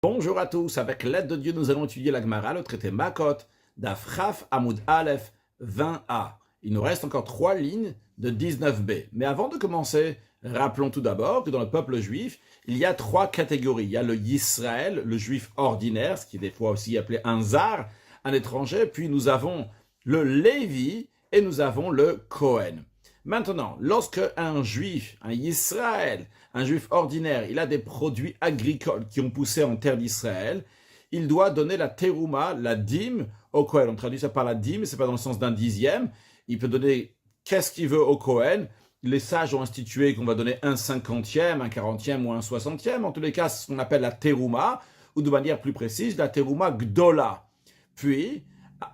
Bonjour à tous, avec l'aide de Dieu, nous allons étudier la Gemara, le traité Makot, d'Af Chaf Amoud Aleph 20a. Il nous reste encore 3 lignes de 19b. Mais avant de commencer, rappelons tout d'abord que dans le peuple juif, il y a 3 catégories. Il y a le Yisraël, le juif ordinaire, ce qui est des fois aussi appelé un Zar, un étranger. Puis nous avons le Lévi et nous avons le Kohen. Maintenant, lorsque un juif, un Yisraël, un juif ordinaire, il a des produits agricoles qui ont poussé en terre d'Israël, il doit donner la terouma, la dîme, au Kohen. On traduit ça par la dîme, c'est pas dans le sens d'un dixième. Il peut donner qu'est-ce qu'il veut au Kohen. Les sages ont institué qu'on va donner un cinquantième, un quarantième ou un soixantième. En tous les cas, c'est ce qu'on appelle la terouma, ou de manière plus précise, la terouma gdola. Puis,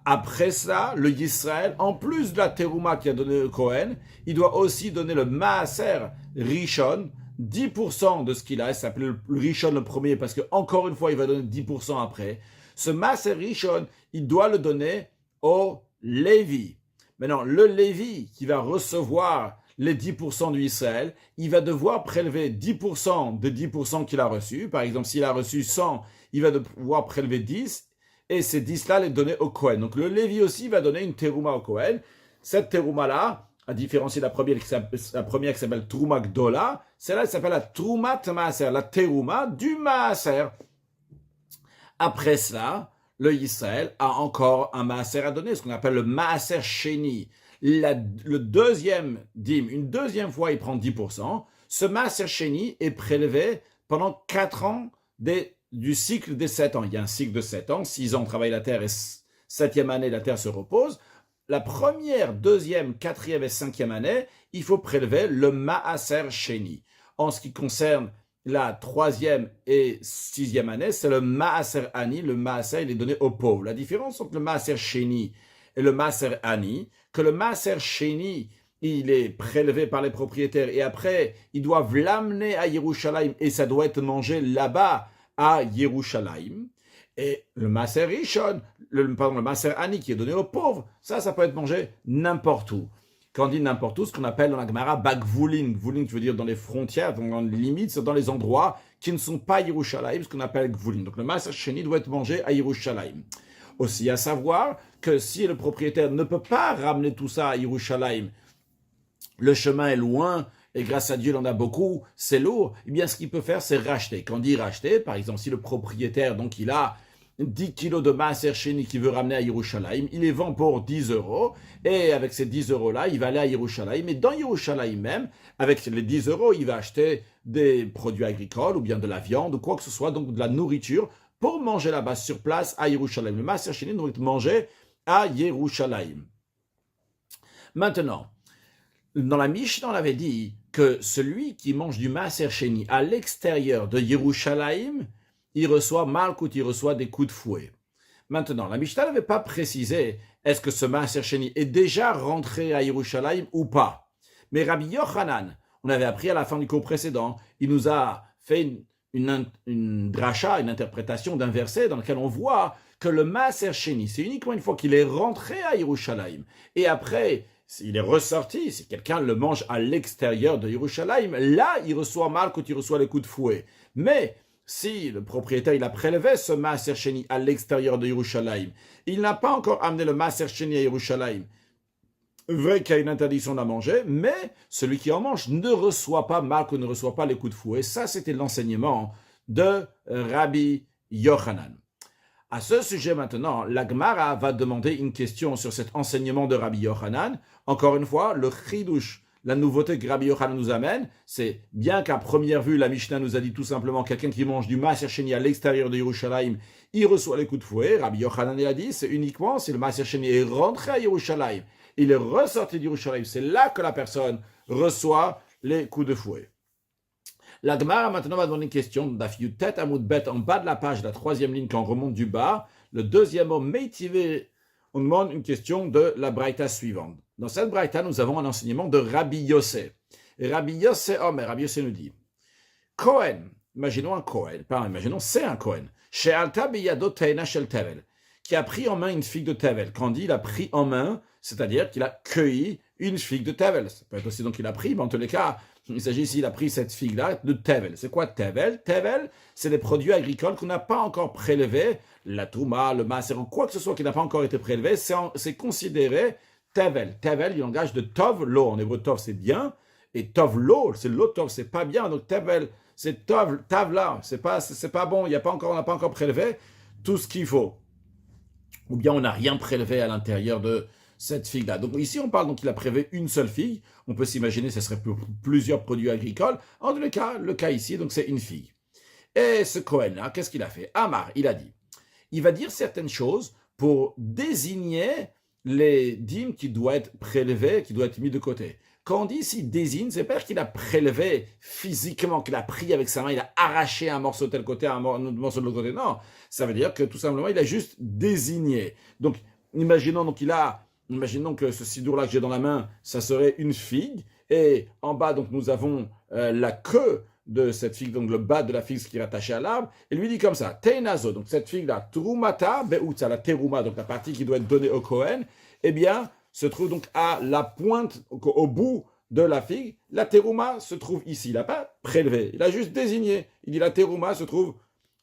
après ça, le Yisraël, en plus de la terouma qu'il a donné au Kohen, il doit aussi donner le maaser rishon, 10% de ce qu'il a. Il s'appelle le rishon le premier parce que encore une fois, il va donner 10% après. Ce maaser rishon, il doit le donner au Lévi. Maintenant, le Lévi qui va recevoir les 10% du Israël, il va devoir prélever 10% des 10% qu'il a reçus. Par exemple, s'il a reçu 100, il va devoir prélever 10. Et ces 10-là, les donner au Kohen. Donc le Lévi aussi va donner une terouma au Kohen. Cette terouma-là, à différencier de la première qui s'appelle Trouma Gdola, celle-là elle s'appelle la Troumat Maaser, la terouma du Maaser. Après cela, le Yisraël a encore un Maaser à donner, ce qu'on appelle le Maaser Sheni. Le deuxième dîme, une deuxième fois, il prend 10%. Ce Maaser Sheni est prélevé pendant 4 ans du cycle des 7 ans. Il y a un cycle de 7 ans, 6 ans on travaille la terre et 7e année la terre se repose. La première, deuxième, 4e et 5e année, il faut prélever le Maaser Sheni. En ce qui concerne la 3e et 6e année, c'est le Maaser Ani. Le Maaser, il est donné aux pauvres. La différence entre le Maaser Sheni et le Maaser Ani, que le Maaser Sheni, il est prélevé par les propriétaires et après, ils doivent l'amener à Yerushalayim et ça doit être mangé là-bas à Yerushalayim. Et le Maaser Rishon, le Maaser Ani qui est donné aux pauvres, ça peut être mangé n'importe où. Quand on dit n'importe où, ce qu'on appelle dans la Gemara Bagvulin. Gvulin, tu veux dire dans les frontières, dans les limites, c'est dans les endroits qui ne sont pas Yerushalayim, ce qu'on appelle Gvulin. Donc le Maaser Sheni doit être mangé à Yerushalayim. Aussi à savoir que si le propriétaire ne peut pas ramener tout ça à Yerushalayim, le chemin est loin, et grâce à Dieu, il en a beaucoup, c'est lourd, eh bien, ce qu'il peut faire, c'est racheter. Quand on dit racheter, par exemple, si le propriétaire, donc, il a 10 kilos de Maaser Sheni qu'il veut ramener à Yerushalayim, il les vend pour 10 euros, et avec ces 10 euros-là, il va aller à Yerushalayim, et dans Yerushalayim même, avec les 10 euros, il va acheter des produits agricoles, ou bien de la viande, ou quoi que ce soit, donc de la nourriture, pour manger là-bas, sur place, à Yerushalayim. Le Maaser Sheni doit être mangé à Yerushalayim. Maintenant, dans la Mishnah, on avait dit que celui qui mange du Maaser Sheni à l'extérieur de Yerushalayim, il reçoit Malkut, il reçoit des coups de fouet. Maintenant, la Mishnah n'avait pas précisé est-ce que ce Maaser Sheni est déjà rentré à Yerushalayim ou pas. Mais Rabbi Yochanan, on avait appris à la fin du cours précédent, il nous a fait une dracha, une interprétation d'un verset dans lequel on voit que le Maaser Sheni, c'est uniquement une fois qu'il est rentré à Yerushalayim. Et après, s'il est ressorti, si quelqu'un le mange à l'extérieur de Yerushalayim, là, il reçoit mal quand il reçoit les coups de fouet. Mais si le propriétaire, il a prélevé ce Maaser Sheni à l'extérieur de Yerushalayim, il n'a pas encore amené le Maaser Sheni à Yerushalayim. Vrai qu'il y a une interdiction d'en manger, mais celui qui en mange ne reçoit pas mal, ne reçoit pas les coups de fouet. Ça, c'était l'enseignement de Rabbi Yochanan. À ce sujet maintenant, la Gemara va demander une question sur cet enseignement de Rabbi Yochanan. Encore une fois, le chidouche, la nouveauté que Rabbi Yochanan nous amène, c'est bien qu'à première vue, la Mishnah nous a dit tout simplement quelqu'un qui mange du Maaser Sheni à l'extérieur de Yerushalayim, il reçoit les coups de fouet. Rabbi Yochanan a dit, c'est uniquement si le Maaser Sheni est rentré à Yerushalayim, il est ressorti de Yerushalayim, c'est là que la personne reçoit les coups de fouet. La Gemara maintenant va demander une question d'Af Yutet Amoud Bet en bas de la page, la 3e ligne quand on remonte du bas. Le deuxième mot, Meitivé, on demande une question de la Braïta suivante. Dans cette Braïta, nous avons un enseignement de Rabbi Yossé. Rabbi Yossé Rabbi Yossé nous dit Kohen, imaginons un Kohen, imaginons c'est un Kohen, She'alta biyado teina shel tevel, qui a pris en main une figue de tevel. Quand on dit il a pris en main, c'est-à-dire qu'il a cueilli une figue de tevel. Ça peut être aussi donc qu'il a pris, mais en tous les cas, Il s'agit ici, il a pris cette figue-là de tevel. C'est quoi tevel? Tevel, c'est des produits agricoles qu'on n'a pas encore prélevés. La touma, le maaser, ou quoi que ce soit qui n'a pas encore été prélevé, c'est considéré tevel. Tevel, du langage de tov lo. En hébreu, tov, c'est bien. Et tov lo, c'est lo tov, c'est pas bien. Donc tevel, c'est tov, tavla, c'est pas bon. On n'a pas encore prélevé tout ce qu'il faut. Ou bien on n'a rien prélevé à l'intérieur de cette figue-là. Donc ici, on parle donc qu'il a prélevé une seule figue. On peut s'imaginer que ce serait pour plusieurs produits agricoles. En tous les cas, le cas ici, donc c'est une figue. Et ce Cohen-là, qu'est-ce qu'il a fait? Amar, il a dit. Il va dire certaines choses pour désigner les dîmes qui doivent être prélevés, qui doivent être mis de côté. Quand on dit ici désigne, c'est pas qu'il a prélevé physiquement, qu'il a pris avec sa main, il a arraché un morceau de tel côté, un autre morceau de l'autre côté. Non, ça veut dire que tout simplement, il a juste désigné. Donc, imaginons que ce sidour-là que j'ai dans la main, ça serait une figue. Et en bas, donc, nous avons la queue de cette figue, donc le bas de la figue qui est rattaché à l'arbre, et lui dit comme ça, Teinazo, donc cette figue-là, Trumata, Beutza, la Teruma, donc la partie qui doit être donnée au Kohen, eh bien, se trouve donc à la pointe, au bout de la figue. La Teruma se trouve ici, il n'a pas prélevé, il a juste désigné. Il dit la Teruma se trouve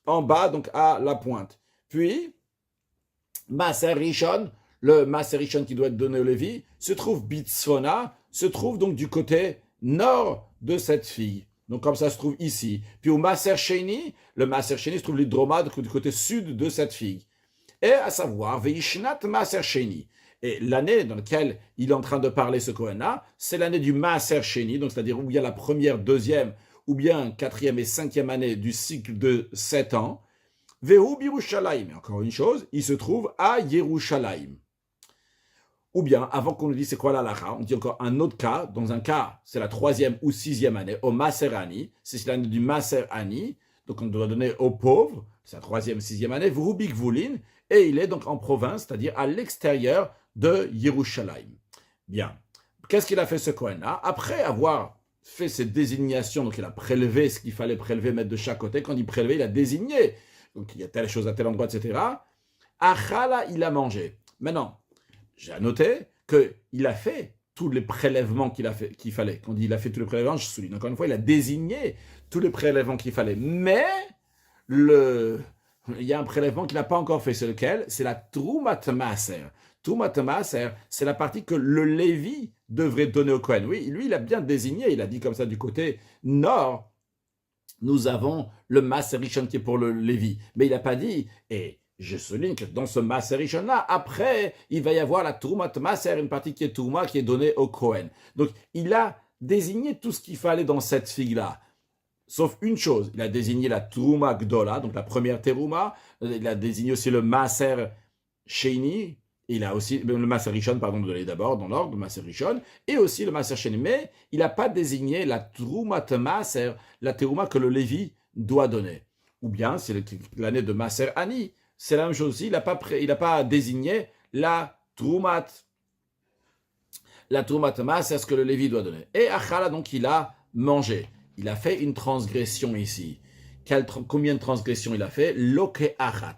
en bas, donc à la pointe. Puis, Maaser Rishon, le Maaser Rishon qui doit être donné au Lévi, se trouve Bitsfona, se trouve donc du côté nord de cette figue. Donc comme ça se trouve ici. Puis au Maaser Sheni, le Maaser Sheni se trouve l'hydroma du côté sud de cette figue. Et à savoir, Veishnat Maaser Sheni. Et l'année dans laquelle il est en train de parler ce Kohen-là, c'est l'année du Maaser Sheni, donc c'est-à-dire où il y a la première, deuxième, ou bien quatrième et cinquième année du cycle de 7 ans. Vehu Birushalayim. Et encore une chose, il se trouve à Yerushalayim. Ou bien, avant qu'on nous dise c'est quoi la lacha, on dit encore un autre cas. Dans un cas, c'est la troisième ou sixième année, au Maaser Ani. C'est l'année du Maaser Ani. Donc on doit donner aux pauvres. C'est la troisième, sixième année. V'rubik Vulin. Et il est donc en province, c'est-à-dire à l'extérieur de Yerushalayim. Bien. Qu'est-ce qu'il a fait ce Kohen-là? Après avoir fait cette désignation, donc il a prélevé ce qu'il fallait prélever, mettre de chaque côté. Quand il prélevait, il a désigné. Donc il y a telle chose à tel endroit, etc. Achala, il a mangé. Maintenant, j'ai noté qu'il a fait tous les prélèvements qu'il fallait. Quand il a fait tous les prélèvements, je souligne encore une fois, il a désigné tous les prélèvements qu'il fallait. Mais il y a un prélèvement qu'il n'a pas encore fait. C'est lequel? C'est la Trumat Maaser. Trumat Maaser, c'est la partie que le Lévi devrait donner au Kohen. Oui, lui, il a bien désigné. Il a dit comme ça du côté nord, nous avons le Maaser Rishon qui est pour le Lévi. Mais il n'a pas dit, et je souligne que dans ce Maaser Rishon-là, après, il va y avoir la Trumat Maaser, une partie qui est Touma, qui est donnée au Kohen. Donc, il a désigné tout ce qu'il fallait dans cette figue-là. Sauf une chose, il a désigné la Truma Gdola, donc la première Teruma. Il a désigné aussi le Maaser Sheni. Il a aussi le Maaser Rishon, pardon, donné d'abord dans l'ordre, le Maaser Rishon, et aussi le Maaser Sheni. Mais il n'a pas désigné la Trumat Maaser, la Teruma que le Lévi doit donner. Ou bien, c'est l'année de Maaser Ani. C'est la même chose aussi, il n'a pas désigné la Trumat Maaser, ce que le Lévi doit donner. Et Achala, donc, il a mangé. Il a fait une transgression ici. Combien de transgressions il a fait? Loke achat.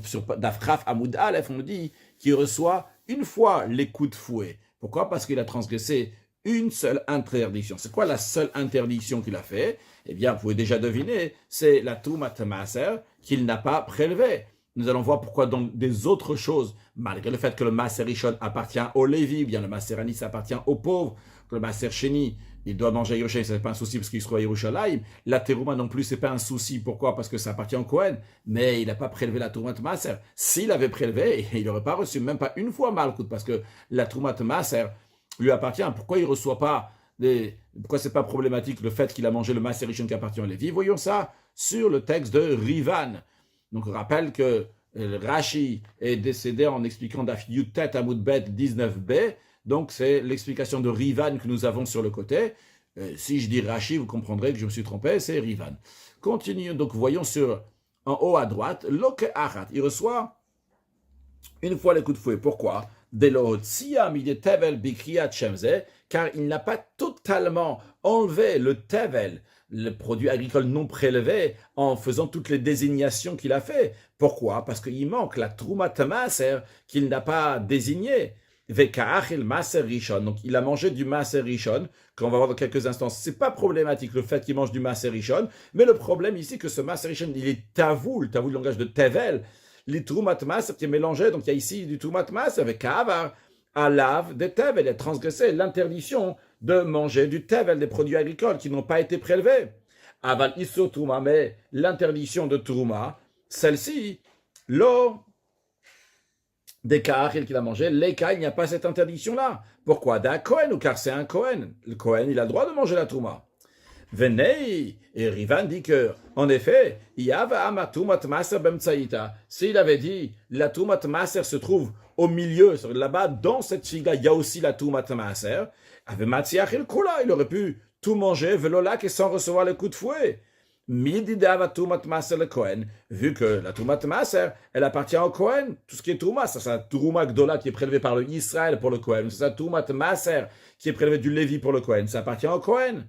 Sur Dafraf Amoud Aleph, on nous dit qu'il reçoit une fois les coups de fouet. Pourquoi? Parce qu'il a transgressé une seule interdiction. C'est quoi la seule interdiction qu'il a fait? Eh bien, vous pouvez déjà deviner, c'est la Trumat Maaser qu'il n'a pas prélevée. Nous allons voir pourquoi donc des autres choses, malgré le fait que le Maaser Rishon appartient au Lévi, bien le Maaser Ani appartient aux pauvres, que le Maaser Sheni, il doit manger à Yerushalayim, ce n'est pas un souci parce qu'il se trouve à Yerushalayim. La Teruma non plus, ce n'est pas un souci. Pourquoi? Parce que ça appartient au Kohen. Mais il n'a pas prélevé la Trumat Maaser. S'il avait prélevé, il n'aurait pas reçu même pas une fois Malkout, parce que la Trumat Maaser lui appartient. Pourquoi il ne reçoit pas pourquoi c'est pas problématique le fait qu'il a mangé le Maaser Rishon qui appartient au Lévi? Voyons ça sur le texte de Rivan. Donc on rappelle que Rashi est décédé en expliquant Daf Yutet Amud Bet 19b. Donc, c'est l'explication de Rivan que nous avons sur le côté. Si je dis Rashi, vous comprendrez que je me suis trompé, c'est Rivan. Continuons, donc voyons en haut à droite, Loke Achat. Il reçoit une fois les coups de fouet. Pourquoi? Car il n'a pas totalement enlevé le tevel, le produit agricole non prélevé, en faisant toutes les désignations qu'il a fait. Pourquoi? Parce qu'il manque la Trumat Maaser qu'il n'a pas désignée. Veka'achil Maser Rishon. Donc, il a mangé du Maser Rishon, qu'on va voir dans quelques instants. C'est pas problématique le fait qu'il mange du Maser Rishon, mais le problème ici, que ce Maser Rishon, il est tavoul, le langage de Tevel, les Trumat Maser qui est mélangé. Donc, il y a ici du Trumat Maser avec Kavar, Alav, des Tevel. Il a transgressé l'interdiction de manger du Tevel, des produits agricoles qui n'ont pas été prélevés. Aval Iso Trouma, mais l'interdiction de Trouma, celle-ci, l'eau, des Kahachil qu'il a mangé, les cas, il n'y a pas cette interdiction-là. Pourquoi? D'un Kohen, ou car c'est un Kohen. Le Kohen, il a le droit de manger la Trouma. Venez, et Rivan dit que, en effet, s'il avait dit, la Toumat Maser se trouve au milieu, là-bas, dans cette figa, il y a aussi la Toumat Maser, avec Matziach il Kula, il aurait pu tout manger, velolak, et sans recevoir le coup de fouet. Midi d'ava Toumat Maser le Kohen, vu que la Toumat Maser, elle appartient au Kohen, tout ce qui est Touma, ça c'est la Touma Gdola qui est prélevé par le Israël pour le Kohen, c'est la Toumat Maser qui est prélevé du Lévi pour le Kohen, ça appartient au Kohen.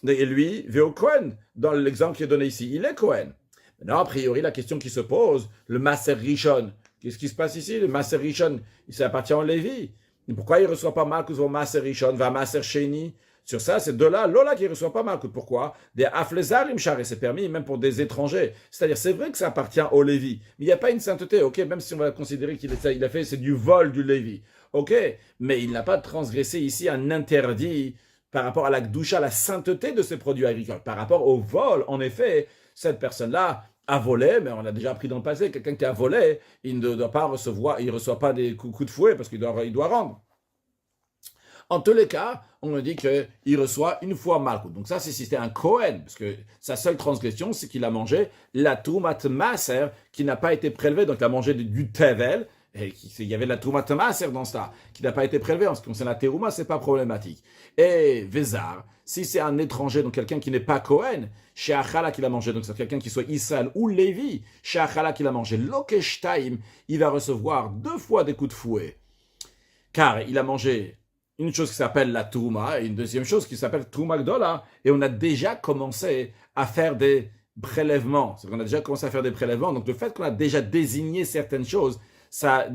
Et lui, vit au Kohen, dans l'exemple qui est donné ici, il est Kohen. Maintenant, a priori, la question qui se pose, le Maser Rishon, qu'est-ce qui se passe ici? Le Maser Rishon, ça appartient au Lévi. Et pourquoi il ne reçoit pas Malkut au Maser Rishon, va Maser Sheni? Sur ça, c'est de là, Lola qui ne reçoit pas Malkut. Pourquoi? Des Aflezarim Shar, et c'est permis même pour des étrangers. C'est-à-dire, c'est vrai que ça appartient au Lévi, mais il n'y a pas une sainteté, ok? Même si on va considérer qu'il a fait, c'est du vol du Lévi, ok? Mais il n'a pas transgressé ici un interdit par rapport à la Gdusha, la sainteté de ces produits agricoles. Par rapport au vol, en effet, cette personne-là a volé, mais on a déjà appris dans le passé, quelqu'un qui a volé, il ne doit pas recevoir, il ne reçoit pas des coups de fouet parce qu'il doit rendre. En tous les cas, on me dit qu'il reçoit une fois Malkut. Donc ça, c'est si c'était un Kohen, parce que sa seule transgression, c'est qu'il a mangé la Toumat Maser qui n'a pas été prélevée, donc il a mangé du Tevel, et il y avait la Toumat Maser dans cela, qui n'a pas été prélevée. En ce qui concerne la Terouma, c'est pas problématique. Et Vézar, si c'est un étranger, donc quelqu'un qui n'est pas Kohen, chez Achala qu'il a mangé, donc c'est quelqu'un qui soit Israël ou Lévi, chez Achala qu'il a mangé Lokeshtaim, il va recevoir 2 fois des coups de fouet. Car il a mangé une chose qui s'appelle la Touma et une deuxième chose qui s'appelle Touma Gdola. Et on a déjà commencé à faire des prélèvements. C'est qu'on a déjà commencé à faire des prélèvements. Donc le fait qu'on a déjà désigné certaines choses, ça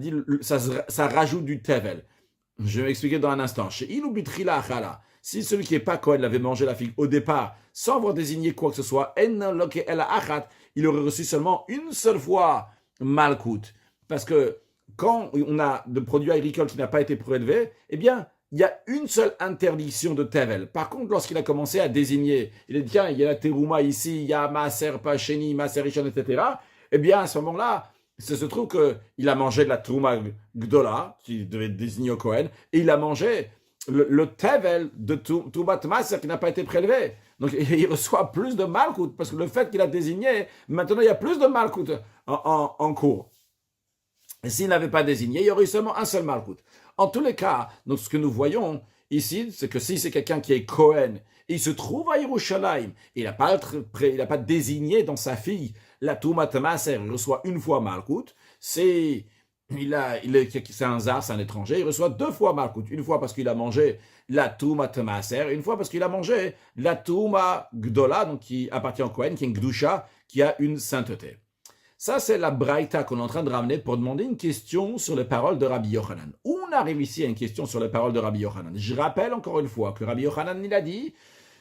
rajoute du tevel. Je vais m'expliquer dans un instant. Chez Ilubitrila Achala, si celui qui n'est pas Kohen l'avait mangé la figue au départ, sans avoir désigné quoi que ce soit, il aurait reçu seulement une seule fois Malkut. Parce que quand on a de produits agricoles qui n'ont pas été prélevés, eh bien, il y a une seule interdiction de Tevel. Par contre, lorsqu'il a commencé à désigner, il a dit, tiens, il y a la Terouma ici, il y a Maser Pacheni, Maser Rishon, etc. Eh bien, à ce moment-là, ça se trouve qu'il a mangé de la Terouma Gdola, qui devait désigner au Kohen, et il a mangé le Tevel de Toumat Maser qui n'a pas été prélevé. Donc, il reçoit plus de Malkut, parce que le fait qu'il a désigné, maintenant, il y a plus de Malkut en cours. Et s'il n'avait pas désigné, il y aurait seulement un seul Malkut. En tous les cas, donc ce que nous voyons ici, c'est que si c'est quelqu'un qui est Kohen, il se trouve à Yerushalayim, il n'a pas désigné dans sa fille la Toumat Maser, il reçoit une fois Malkut, c'est un zar, c'est un étranger, il reçoit 2 fois Malkut, une fois parce qu'il a mangé la Toumat Maser, une fois parce qu'il a mangé la Touma Gdola, donc qui appartient au Kohen, qui est une Gdusha, qui a une sainteté. Ça, c'est la braïta qu'on est en train de ramener pour demander une question sur les paroles de Rabbi Yochanan. Où on arrive ici à une question sur les paroles de Rabbi Yochanan? Je rappelle encore une fois que Rabbi Yochanan, il a dit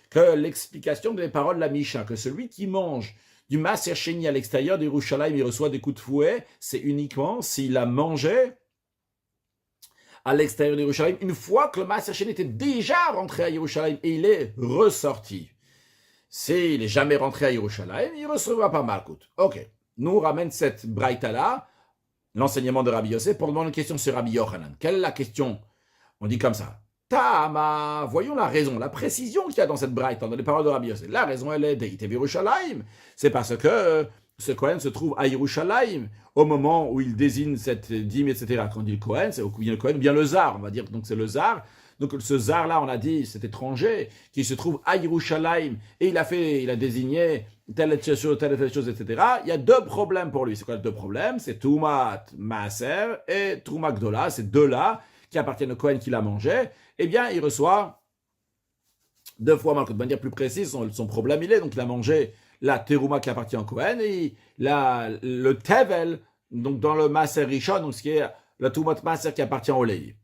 que l'explication des paroles de la Misha, que celui qui mange du Maser Sheni à l'extérieur de Yerushalayim, il reçoit des coups de fouet, c'est uniquement s'il a mangé à l'extérieur de Yerushalayim, une fois que le Maser Sheni était déjà rentré à Yerushalayim et il est ressorti. S'il n'est jamais rentré à Yerushalayim, il ne recevra pas Malkut. Ok. Nous ramène cette braïta-là, l'enseignement de Rabbi Yosef, pour demander une question sur Rabbi Yochanan. Quelle est la question? On dit comme ça. Tama, voyons la raison, la précision qu'il y a dans cette braïta, dans les paroles de Rabbi Yosef. La raison, elle est Deite Yerushalayim. C'est parce que ce Kohen se trouve à Yerushalayim au moment où il désigne cette dîme, etc. Quand on dit le Kohen, c'est bien le Kohen, bien le Zar, on va dire. Donc c'est le Zar. Donc ce Zar-là, on a dit, cet étranger qui se trouve à Yerushalayim et il a désigné telle chose, etc. Il y a 2 problèmes pour lui. C'est quoi les 2 problèmes? C'est Toumat Maser et Touma Gdola. Ces 2-là qui appartiennent au Kohen qui l'a mangé. Eh bien, il reçoit 2 fois Malkut. De manière plus précise, son problème, donc il a mangé la Terouma qui appartient au Kohen et le Tevel, donc dans le Maser Rishon, donc ce qui est la Toumat Maser qui appartient au Lévi.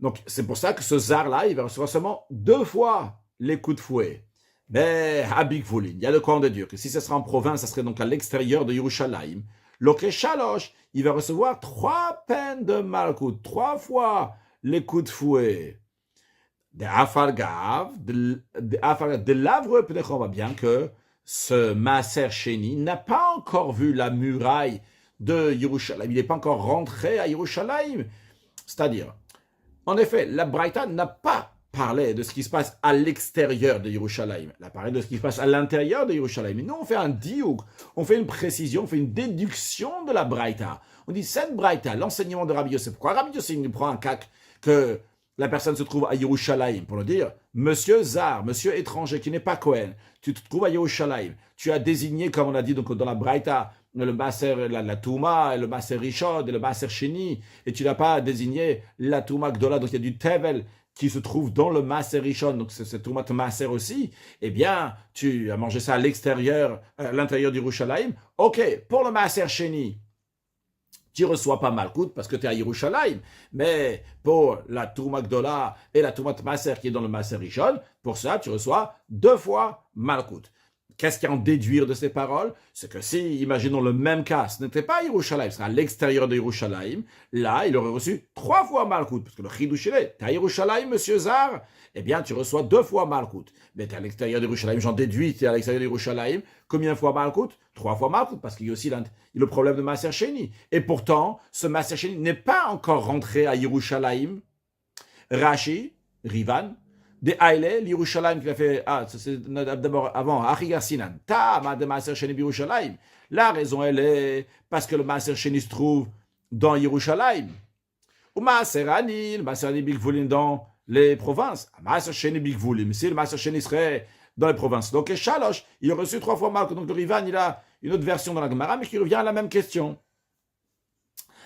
Donc, c'est pour ça que ce zar-là, il va recevoir seulement 2 fois les coups de fouet. Mais, Habik Voulin, il y a le coin de Dieu, que si ce sera en province, ça serait donc à l'extérieur de Yerushalayim. L'Okre Shalosh, il va recevoir 3 peines de malkout, 3 fois les coups de fouet. De Afargav, de l'Avre, peut-être on voit bien que ce Maaser Sheni n'a pas encore vu la muraille de Yerushalayim. Il n'est pas encore rentré à Yerushalayim. C'est-à-dire, en effet, la Braïta n'a pas parlé de ce qui se passe à l'extérieur de Yerushalayim. Elle a parlé de ce qui se passe à l'intérieur de Yerushalayim. Mais nous, on fait un diouk, on fait une précision, on fait une déduction de la Braïta. On dit, cette Braïta, l'enseignement de Rabbi Yosef. Pourquoi Rabbi Yosef nous prend un cac que la personne se trouve à Yerushalayim pour le dire, monsieur Zar, monsieur étranger qui n'est pas Cohen, tu te trouves à Yerushalayim, tu as désigné, comme on a dit donc, dans la Braïta, le Maaser, la Touma, le Maaser Rishod et le Maaser Sheni, et tu n'as pas désigné la Touma Gdola, donc il y a du Tevel qui se trouve dans le Maaser Rishon, donc c'est Toumat Maaser aussi, eh bien, tu as mangé ça à l'extérieur, à l'intérieur du Yerushalayim. Ok, pour le Maaser Sheni, tu reçois pas Malkout parce que tu es à Yerushalayim, mais pour la Touma Gdola et la Toumat Maaser qui est dans le Maaser Rishon, pour ça, tu reçois 2 fois Malkout. Qu'est-ce qu'il y a à en déduire de ces paroles? C'est que si, imaginons le même cas, ce n'était pas à Yerushalayim, ce serait à l'extérieur de Yerushalayim, là, il aurait reçu 3 fois Malkout, parce que le Chidouch est, t'es à Yerushalayim, monsieur Zar, eh bien, tu reçois 2 fois Malkout. Mais t'es à l'extérieur de Yerushalayim, j'en déduis, t'es à l'extérieur de Yerushalayim, combien de fois Malkout? 3 fois Malkout, parce qu'il y a aussi le problème de Maaser Sheni. Et pourtant, ce Maaser Sheni n'est pas encore rentré à Yerushalayim. Rashi, Rivan, de Haïle, l'Yerushalayim qu'il a fait, c'est d'abord avant, Achigar Sinan, Tama de Maaser Sheni Yerushalayim. La raison, elle est parce que le Maaser Sheni se trouve dans Yerushalayim. Ou Maaser Ani, le Maaser Ani Bigvolim dans les provinces. Maaser Sheni Bigvolim, si le Maaser Sheni serait dans les provinces. Donc, Shalosh, il a reçu 3 fois Malkout. Donc, le Rivan, il a une autre version dans la Gemara, mais qui revient à la même question.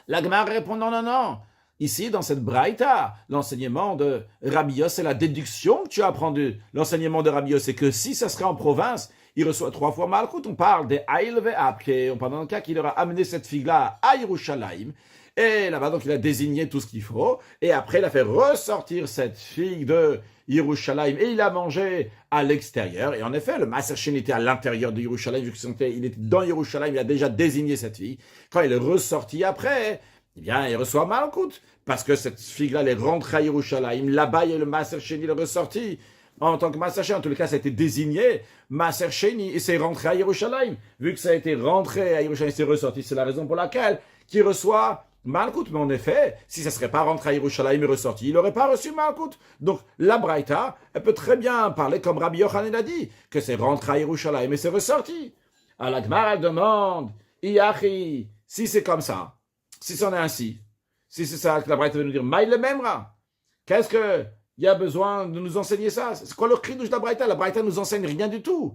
La Gemara répond non, non, non. Ici, dans cette Braïta, l'enseignement de Rabbi Yosef, c'est la déduction que tu as appris. L'enseignement de Rabbi Yosef, c'est que si ça serait en province, il reçoit 3 fois Malkout. On parle des Haïl Ve'apke. On parle dans le cas qu'il aura amené cette figue-là à Yerushalayim. Et là-bas, donc, il a désigné tout ce qu'il faut. Et après, il a fait ressortir cette figue de Yerushalayim. Et il a mangé à l'extérieur. Et en effet, le Maaser Sheni était à l'intérieur de Yerushalayim. Vu qu'il était dans Yerushalayim, il a déjà désigné cette figue. Quand il est ressorti après, eh bien, il reçoit Malkout, parce que cette figue-là, elle est rentrée à Yerushalayim. Là-bas, il y a le Maaser Sheni, il est ressorti. En tant que Maaser Sheni, en tous les cas, ça a été désigné Maaser Sheni, et c'est rentré à Yerushalayim. Vu que ça a été rentré à Yerushalayim, c'est ressorti, c'est la raison pour laquelle il reçoit Malkout. Mais en effet, si ça ne serait pas rentré à Yerushalayim et ressorti, il n'aurait pas reçu Malkout. Donc, la Braïta, elle peut très bien parler comme Rabbi Yochanan a dit, que c'est rentré à Yerushalayim et c'est ressorti. Alors, la Gemara demande, Iachi, si c'est comme ça, si c'en est ainsi, si c'est ça que la Braïta veut nous dire, Maï le Memra, qu'est-ce qu'il y a besoin de nous enseigner ça? C'est quoi le chidouch de la Braïta? La Braïta nous enseigne rien du tout.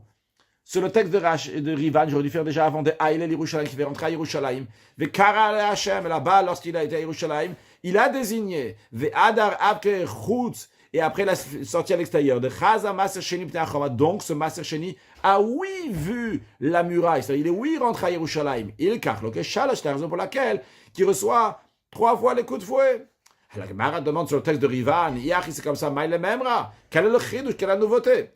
Sur le texte de Rivan, j'aurais dû faire déjà avant de Haïl Yerushalayim, qui fait rentrer à Yerushalayim. Vekara le Hashem, là-bas, lorsqu'il a été à Yerushalayim, il a désigné, Ve'adar Abke Chutz, et après la sortie à l'extérieur, de Chaza Maaser Sheni Pnei Achoma. Donc, ce Maaser Sheni a oui vu la muraille, c'est-à-dire il est oui rentré à Yerushalayim. Il kach lo Shalosh, c'est la raison pour laquelle il reçoit 3 fois les coups de fouet. La Gemara demande sur le texte de Rivan, Yachi, c'est comme ça, Maïle Memra, quel est le chidouch, quelle est la nouveauté?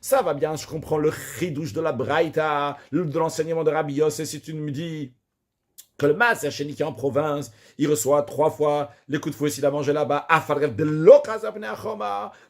Ça va bien, je comprends le chidouch de la Braïta, de l'enseignement de Rabbi Yosef, si tu me dis que le Maaser Sheni qui est en province, il reçoit 3 fois les coups de fouet s'il a mangé là-bas,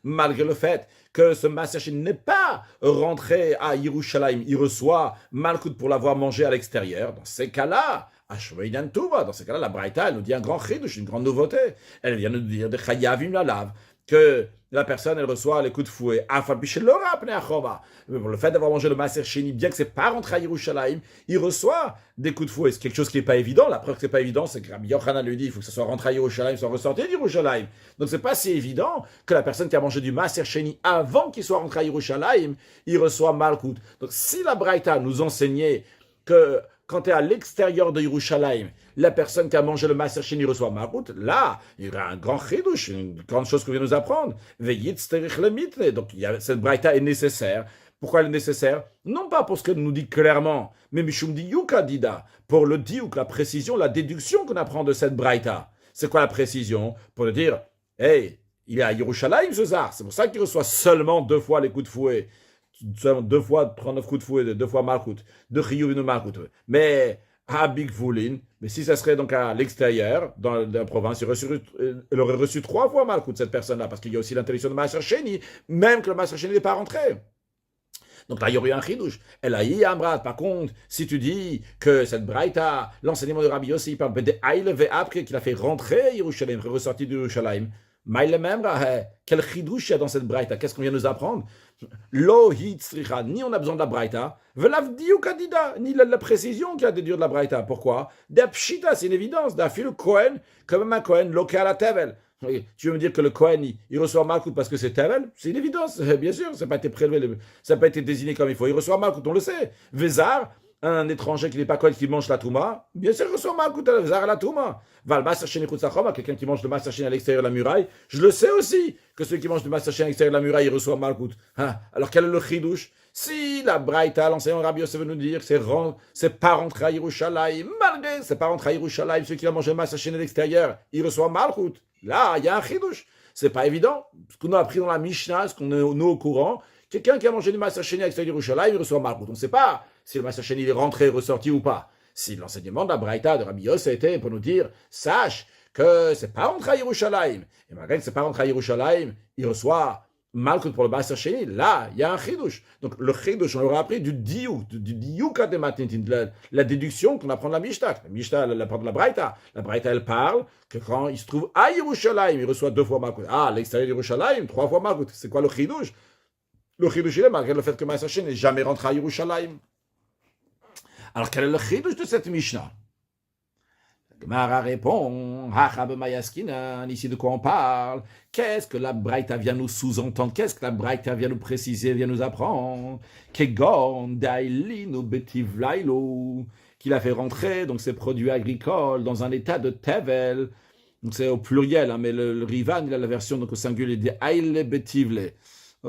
malgré le fait que ce Maaser Sheni n'est pas rentré à Yerushalayim, il reçoit Malkout pour l'avoir mangé à l'extérieur. Dans ces cas-là, dans ces cas-là, la Braïta, elle nous dit un grand chidouch, une grande nouveauté. Elle vient nous dire de Chayavim la lave, que la personne, elle reçoit les coups de fouet. Mais pour le fait d'avoir mangé le Maaser Sheni, bien que c'est pas rentré à Yerushalayim, il reçoit des coups de fouet. C'est quelque chose qui n'est pas évident. La preuve que c'est pas évident, c'est que Rabbi Yochanan lui dit, il faut que ça soit rentré à Yerushalayim, soit ressorti de Yerushalayim. Donc c'est pas si évident que la personne qui a mangé du Maaser Sheni avant qu'il soit rentré à Yerushalayim, il reçoit Malkout. Donc si la Braïta nous enseignait que quand tu es à l'extérieur de Yerushalayim, la personne qui a mangé le Maaser Sheni reçoit Malkout, là, il y aura un grand chidouch, une grande chose qu'on vient nous apprendre. Donc, cette braïta est nécessaire Pourquoi elle est nécessaire? Non pas pour ce qu'elle nous dit clairement, mais Mishum Diyuka Dida, pour le diuk, la précision, la déduction qu'on apprend de cette braïta. C'est quoi la précision? Pour le dire, hey, il est à Yerushalayim ce zar, c'est pour ça qu'il reçoit seulement 2 fois les coups de fouet, seulement 2 fois 39 coups de fouet, 2 fois Malkout, 2 Chiyuv et 2 Malkout. Mais à Big Foulin, mais si ça serait donc à l'extérieur, dans la province, il aurait reçu 3 fois Malkout, cette personne-là, parce qu'il y a aussi l'interdiction de Maaser Sheni, même que le Maaser Sheni n'est pas rentré. Donc là, il y aurait eu un chidouche. Et là, il y a un brat. Par contre, si tu dis que cette braïta, l'enseignement de Rabbi Yossi, il parle de Aïle Ve'apke, qu'il a fait rentrer Yerushalayim, ressorti de Yerushalayim. Maïle même, quel chidouche il y a dans cette braïta? Qu'est-ce qu'on vient nous apprendre? Lo hitzricha, ni on a besoin de la braïta, velav diukadida, ni la précision qu'il y a des durs de la braïta. Pourquoi? Da pshita, c'est une évidence. Da fil Kohen, comme un Kohen, local à Tevel. Tu veux me dire que le Kohen, il reçoit Malkout parce que c'est Tevel? C'est une évidence, bien sûr, ça n'a pas été prélevé, ça n'a pas été désigné comme il faut. Il reçoit Malkout, on le sait. Vezar, un étranger qui n'est pas Kohen, qui mange la Touma, bien sûr, il reçoit Malkout, Vezar à la Touma. Val Maser Sheni Chutzachoma, quelqu'un qui mange le Maser Sheni à l'extérieur de la muraille, je le sais aussi, que ceux qui mangent le Maser Sheni à l'extérieur de la muraille, ils reçoivent Malkout. Alors quel est le chidouche? Si la braïta, l'enseignant Rabbi Yosef veut nous dire que c'est pas rentré à Yerushalayim, malgré c'est pas rentré à Yerushalayim, ceux qui ont mangé le Maser Sheni à l'extérieur, ils reçoivent Malkout. Là, il y a un chidouche. C'est pas évident. Ce qu'on a appris dans la Mishnah, ce qu'on est nous au courant, quelqu'un qui a mangé du Maaser Sheni à l'extérieur de Yerushalayim, il reçoit Malkout. On ne sait pas si le Maaser Sheni est rentré, ressorti ou pas. Si l'enseignement de la braïta de Rabbi Yosef était pour nous dire, sache que c'est pas rentré à Yerushalayim. Et malgré que c'est pas rentré à Yerushalayim, il reçoit Malkout pour le Maaser Sheni. Là, il y a un chidouche. Donc le chidouche, on l'aura appris du diouk de matintin, de la déduction qu'on apprend de la Mishnah. La Mishnah, elle apprend de la braïta. La braïta, elle parle que quand il se trouve à Yerushalayim, il reçoit 2 fois Malkout. À l'extérieur de Yerushalayim, 3 fois Malkout. C'est quoi le chidouche? Le chidouche, il est malgré le fait que Maaser Sheni n'est jamais rentré à Yerushalayim. Alors quel est le chidouche de cette Mishnah? Gemara répond, ici de quoi on parle? Qu'est-ce que la Braïta vient nous sous-entendre? Qu'est-ce que la Braïta vient nous préciser, vient nous apprendre? Kegon dailinu betivlailo, qu'il a fait rentrer donc ses produits agricoles dans un état de tevel. Donc c'est au pluriel, hein, mais le Rivan, il a la version donc au singulier de aile betivle.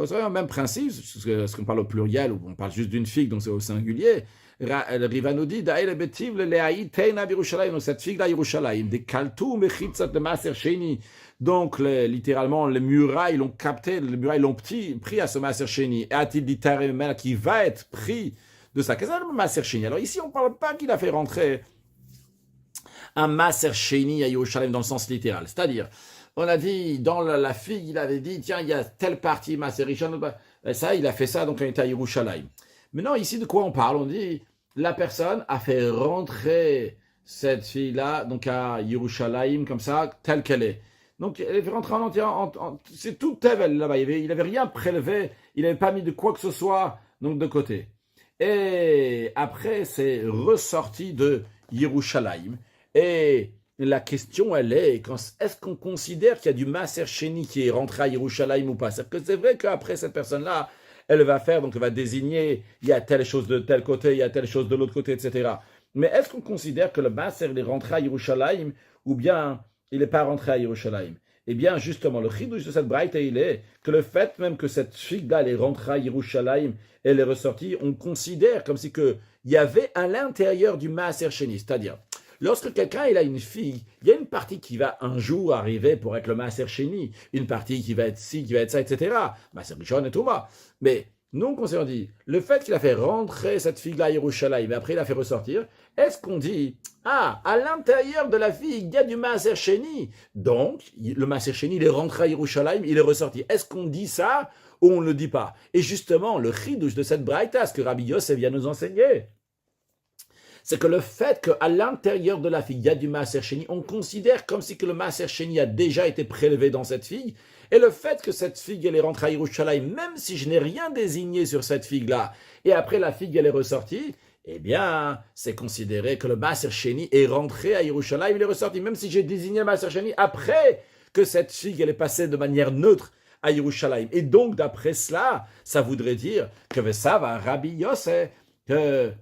C'est le même principe, parce qu'on parle au pluriel, ou on parle juste d'une figue, donc c'est au singulier. Le Riva nous dit, donc cette figue là, Yerushalayim, des kaltou mechitzat de Maaser Sheni. Donc, littéralement, les murailles l'ont capté, les murailles l'ont pris à ce Maaser Sheni. Et a-t-il dit Tarémel qui va être pris de ça? Qu'est-ce que c'est le Maaser Sheni? Alors ici, on ne parle pas qu'il a fait rentrer un Maaser Sheni à Yerushalayim dans le sens littéral. C'est-à-dire, on a dit, dans la figue, il avait dit, tiens, il y a telle partie Maaser Rishon, ça, il a fait ça, donc on était à Yerushalayim. Maintenant, ici, de quoi on parle? On dit, la personne a fait rentrer cette fille-là, donc à Yerushalayim, comme ça, telle qu'elle est. Donc, elle est fait rentrer en entier, c'est tout Tevel là-bas. Il n'avait rien prélevé, il n'avait pas mis de quoi que ce soit, donc de côté. Et après, c'est ressorti de Yerushalayim. Et la question, elle est, est-ce qu'on considère qu'il y a du Maaser Sheni qui est rentré à Yerushalayim ou pas? C'est que c'est vrai qu'après, cette personne-là, elle va faire, donc elle va désigner, il y a telle chose de tel côté, il y a telle chose de l'autre côté, etc. Mais est-ce qu'on considère que le Maaser est rentré à Yerushalayim ou bien il n'est pas rentré à Yerushalayim? Eh bien, justement, le chidouche de cette braïta, il est que le fait même que cette figue-là, elle est rentrée à Yerushalayim, elle est ressortie, on considère comme si il y avait à l'intérieur du Maaser Sheni, c'est-à-dire, lorsque quelqu'un il a une figue, il y a une partie qui va un jour arriver pour être le Maaser Sheni, une partie qui va être ci, qui va être ça, etc. Maaser Rishon et Touma. Mais nous, on dit, le fait qu'il a fait rentrer cette figue-là à Yerushalayim, et après il a fait ressortir, est-ce qu'on dit, à l'intérieur de la figue, il y a du Maaser Sheni, donc le Maaser Sheni, il est rentré à Yerushalayim, il est ressorti. Est-ce qu'on dit ça ou on ne le dit pas? Et justement, le chidouche de cette braïta, ce que Rabbi Yosef vient nous enseigner, c'est que le fait qu'à l'intérieur de la figue, il y a du Maaser Sheni, on considère comme si que le Maaser Sheni a déjà été prélevé dans cette figue, et le fait que cette figue, elle est rentrée à Yerushalayim, même si je n'ai rien désigné sur cette figue-là, et après la figue, elle est ressortie, eh bien, c'est considéré que le Maaser Sheni est rentré à Yerushalayim, il est ressorti, même si j'ai désigné le Maaser Sheni après que cette figue, elle est passée de manière neutre à Yerushalayim. Et donc, d'après cela, ça voudrait dire que ça va Rabbi Yosef, que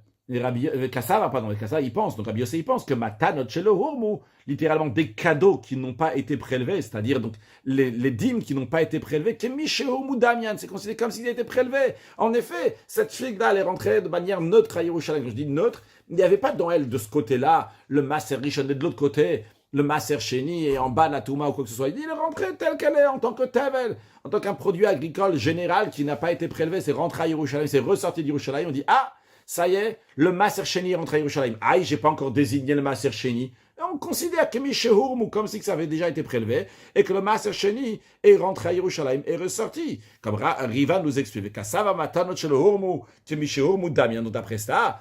Kassava, pardon, Kassava, il pense, donc Rabbi Yossé, il pense que matanot shelo hurmu, littéralement des cadeaux qui n'ont pas été prélevés, c'est-à-dire donc les dîmes qui n'ont pas été prélevés, kemiché hurmu damian, c'est considéré comme s'ils étaient prélevés. En effet, cette fille-là, elle est rentrée de manière neutre à Yerushalayim. Je dis neutre, il n'y avait pas dans elle de ce côté-là le Maser Rishon, et de l'autre côté le Maser Sheni et en bas la Touma ou quoi que ce soit. Il dit, il est rentré telle qu'elle est en tant que Tevel, en tant qu'un produit agricole général qui n'a pas été prélevé, c'est rentré à Yerushalayim, c'est ressorti d'Yerushalayim. On dit, ah, ça y est, le Maser Sheni est rentré à Yerushalayim. Aïe, j'ai pas encore désigné le Maser Sheni. Et on considère que Mishehurm ou comme si ça avait déjà été prélevé et que le Maser Sheni est rentré à Yerushalayim et ressorti. Comme Riva nous explique, Kassava matanot shel hurmu, que Mishehurm Damian. Donc d'après ça,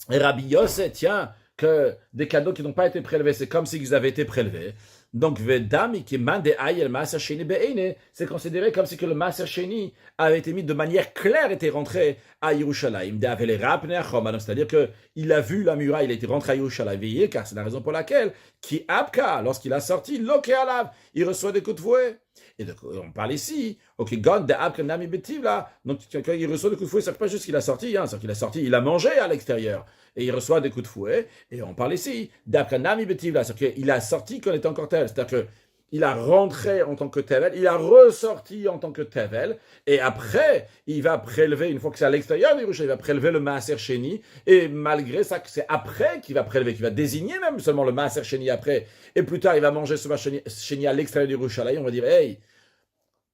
Rabbi Yossé tient que des cadeaux qui n'ont pas été prélevés, c'est comme s'ils avaient été prélevés. Donc, Vedami qui mande aïe le Maser Sheni be'ene, c'est considéré comme si que le Maser Sheni avait été mis de manière claire, était rentré à Yerushalayim. C'est-à-dire qu'il a vu la muraille, il a été rentré à Yerushalayim, car c'est la raison pour laquelle, qui Abka, lorsqu'il a sorti, Loke Alav, il reçoit des coups de fouet. Et donc, on parle ici, ok, Gond de Abka Nami Betiv là, donc quand il reçoit des coups de fouet, c'est pas juste qu'il a sorti, c'est qu'il a sorti, il a mangé à l'extérieur, et il reçoit des coups de fouet, et on parle ici d'Abka Nami Betiv là, c'est-à-dire qu'il a sorti quand il était encore tel, c'est-à-dire qu'il a rentré en tant que Tevel, il a ressorti en tant que Tevel, et après, il va prélever, une fois que c'est à l'extérieur du Yerushalayim, il va prélever le Maaser Sheni, et malgré ça, c'est après qu'il va prélever, qu'il va désigner même seulement le Maaser Sheni après, et plus tard, il va manger ce Maaser Sheni à l'extérieur du Yerushalayim, on va dire, hey,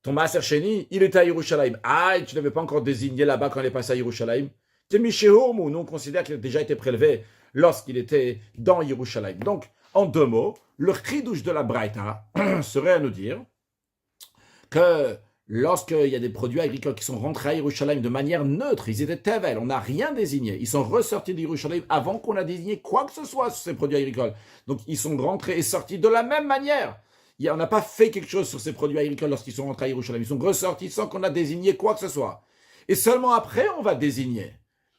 ton Maaser Sheni, il était à Yerushalayim. Ah, tu ne l'avais pas encore désigné là-bas quand il est passé à Yerushalayim. Nous, on considère qu'il a déjà été prélevé lorsqu'il était dans Yerushalayim. Donc, en deux mots, le chidouche de la Braïta serait à nous dire que lorsqu'il y a des produits agricoles qui sont rentrés à Yerushalayim de manière neutre, ils étaient tevel, on n'a rien désigné, ils sont ressortis de Yerushalayim avant qu'on a désigné quoi que ce soit sur ces produits agricoles. Donc, ils sont rentrés et sortis de la même manière. On n'a pas fait quelque chose sur ces produits agricoles lorsqu'ils sont rentrés à Yerushalayim. Ils sont ressortis sans qu'on a désigné quoi que ce soit. Et seulement après, on va désigner.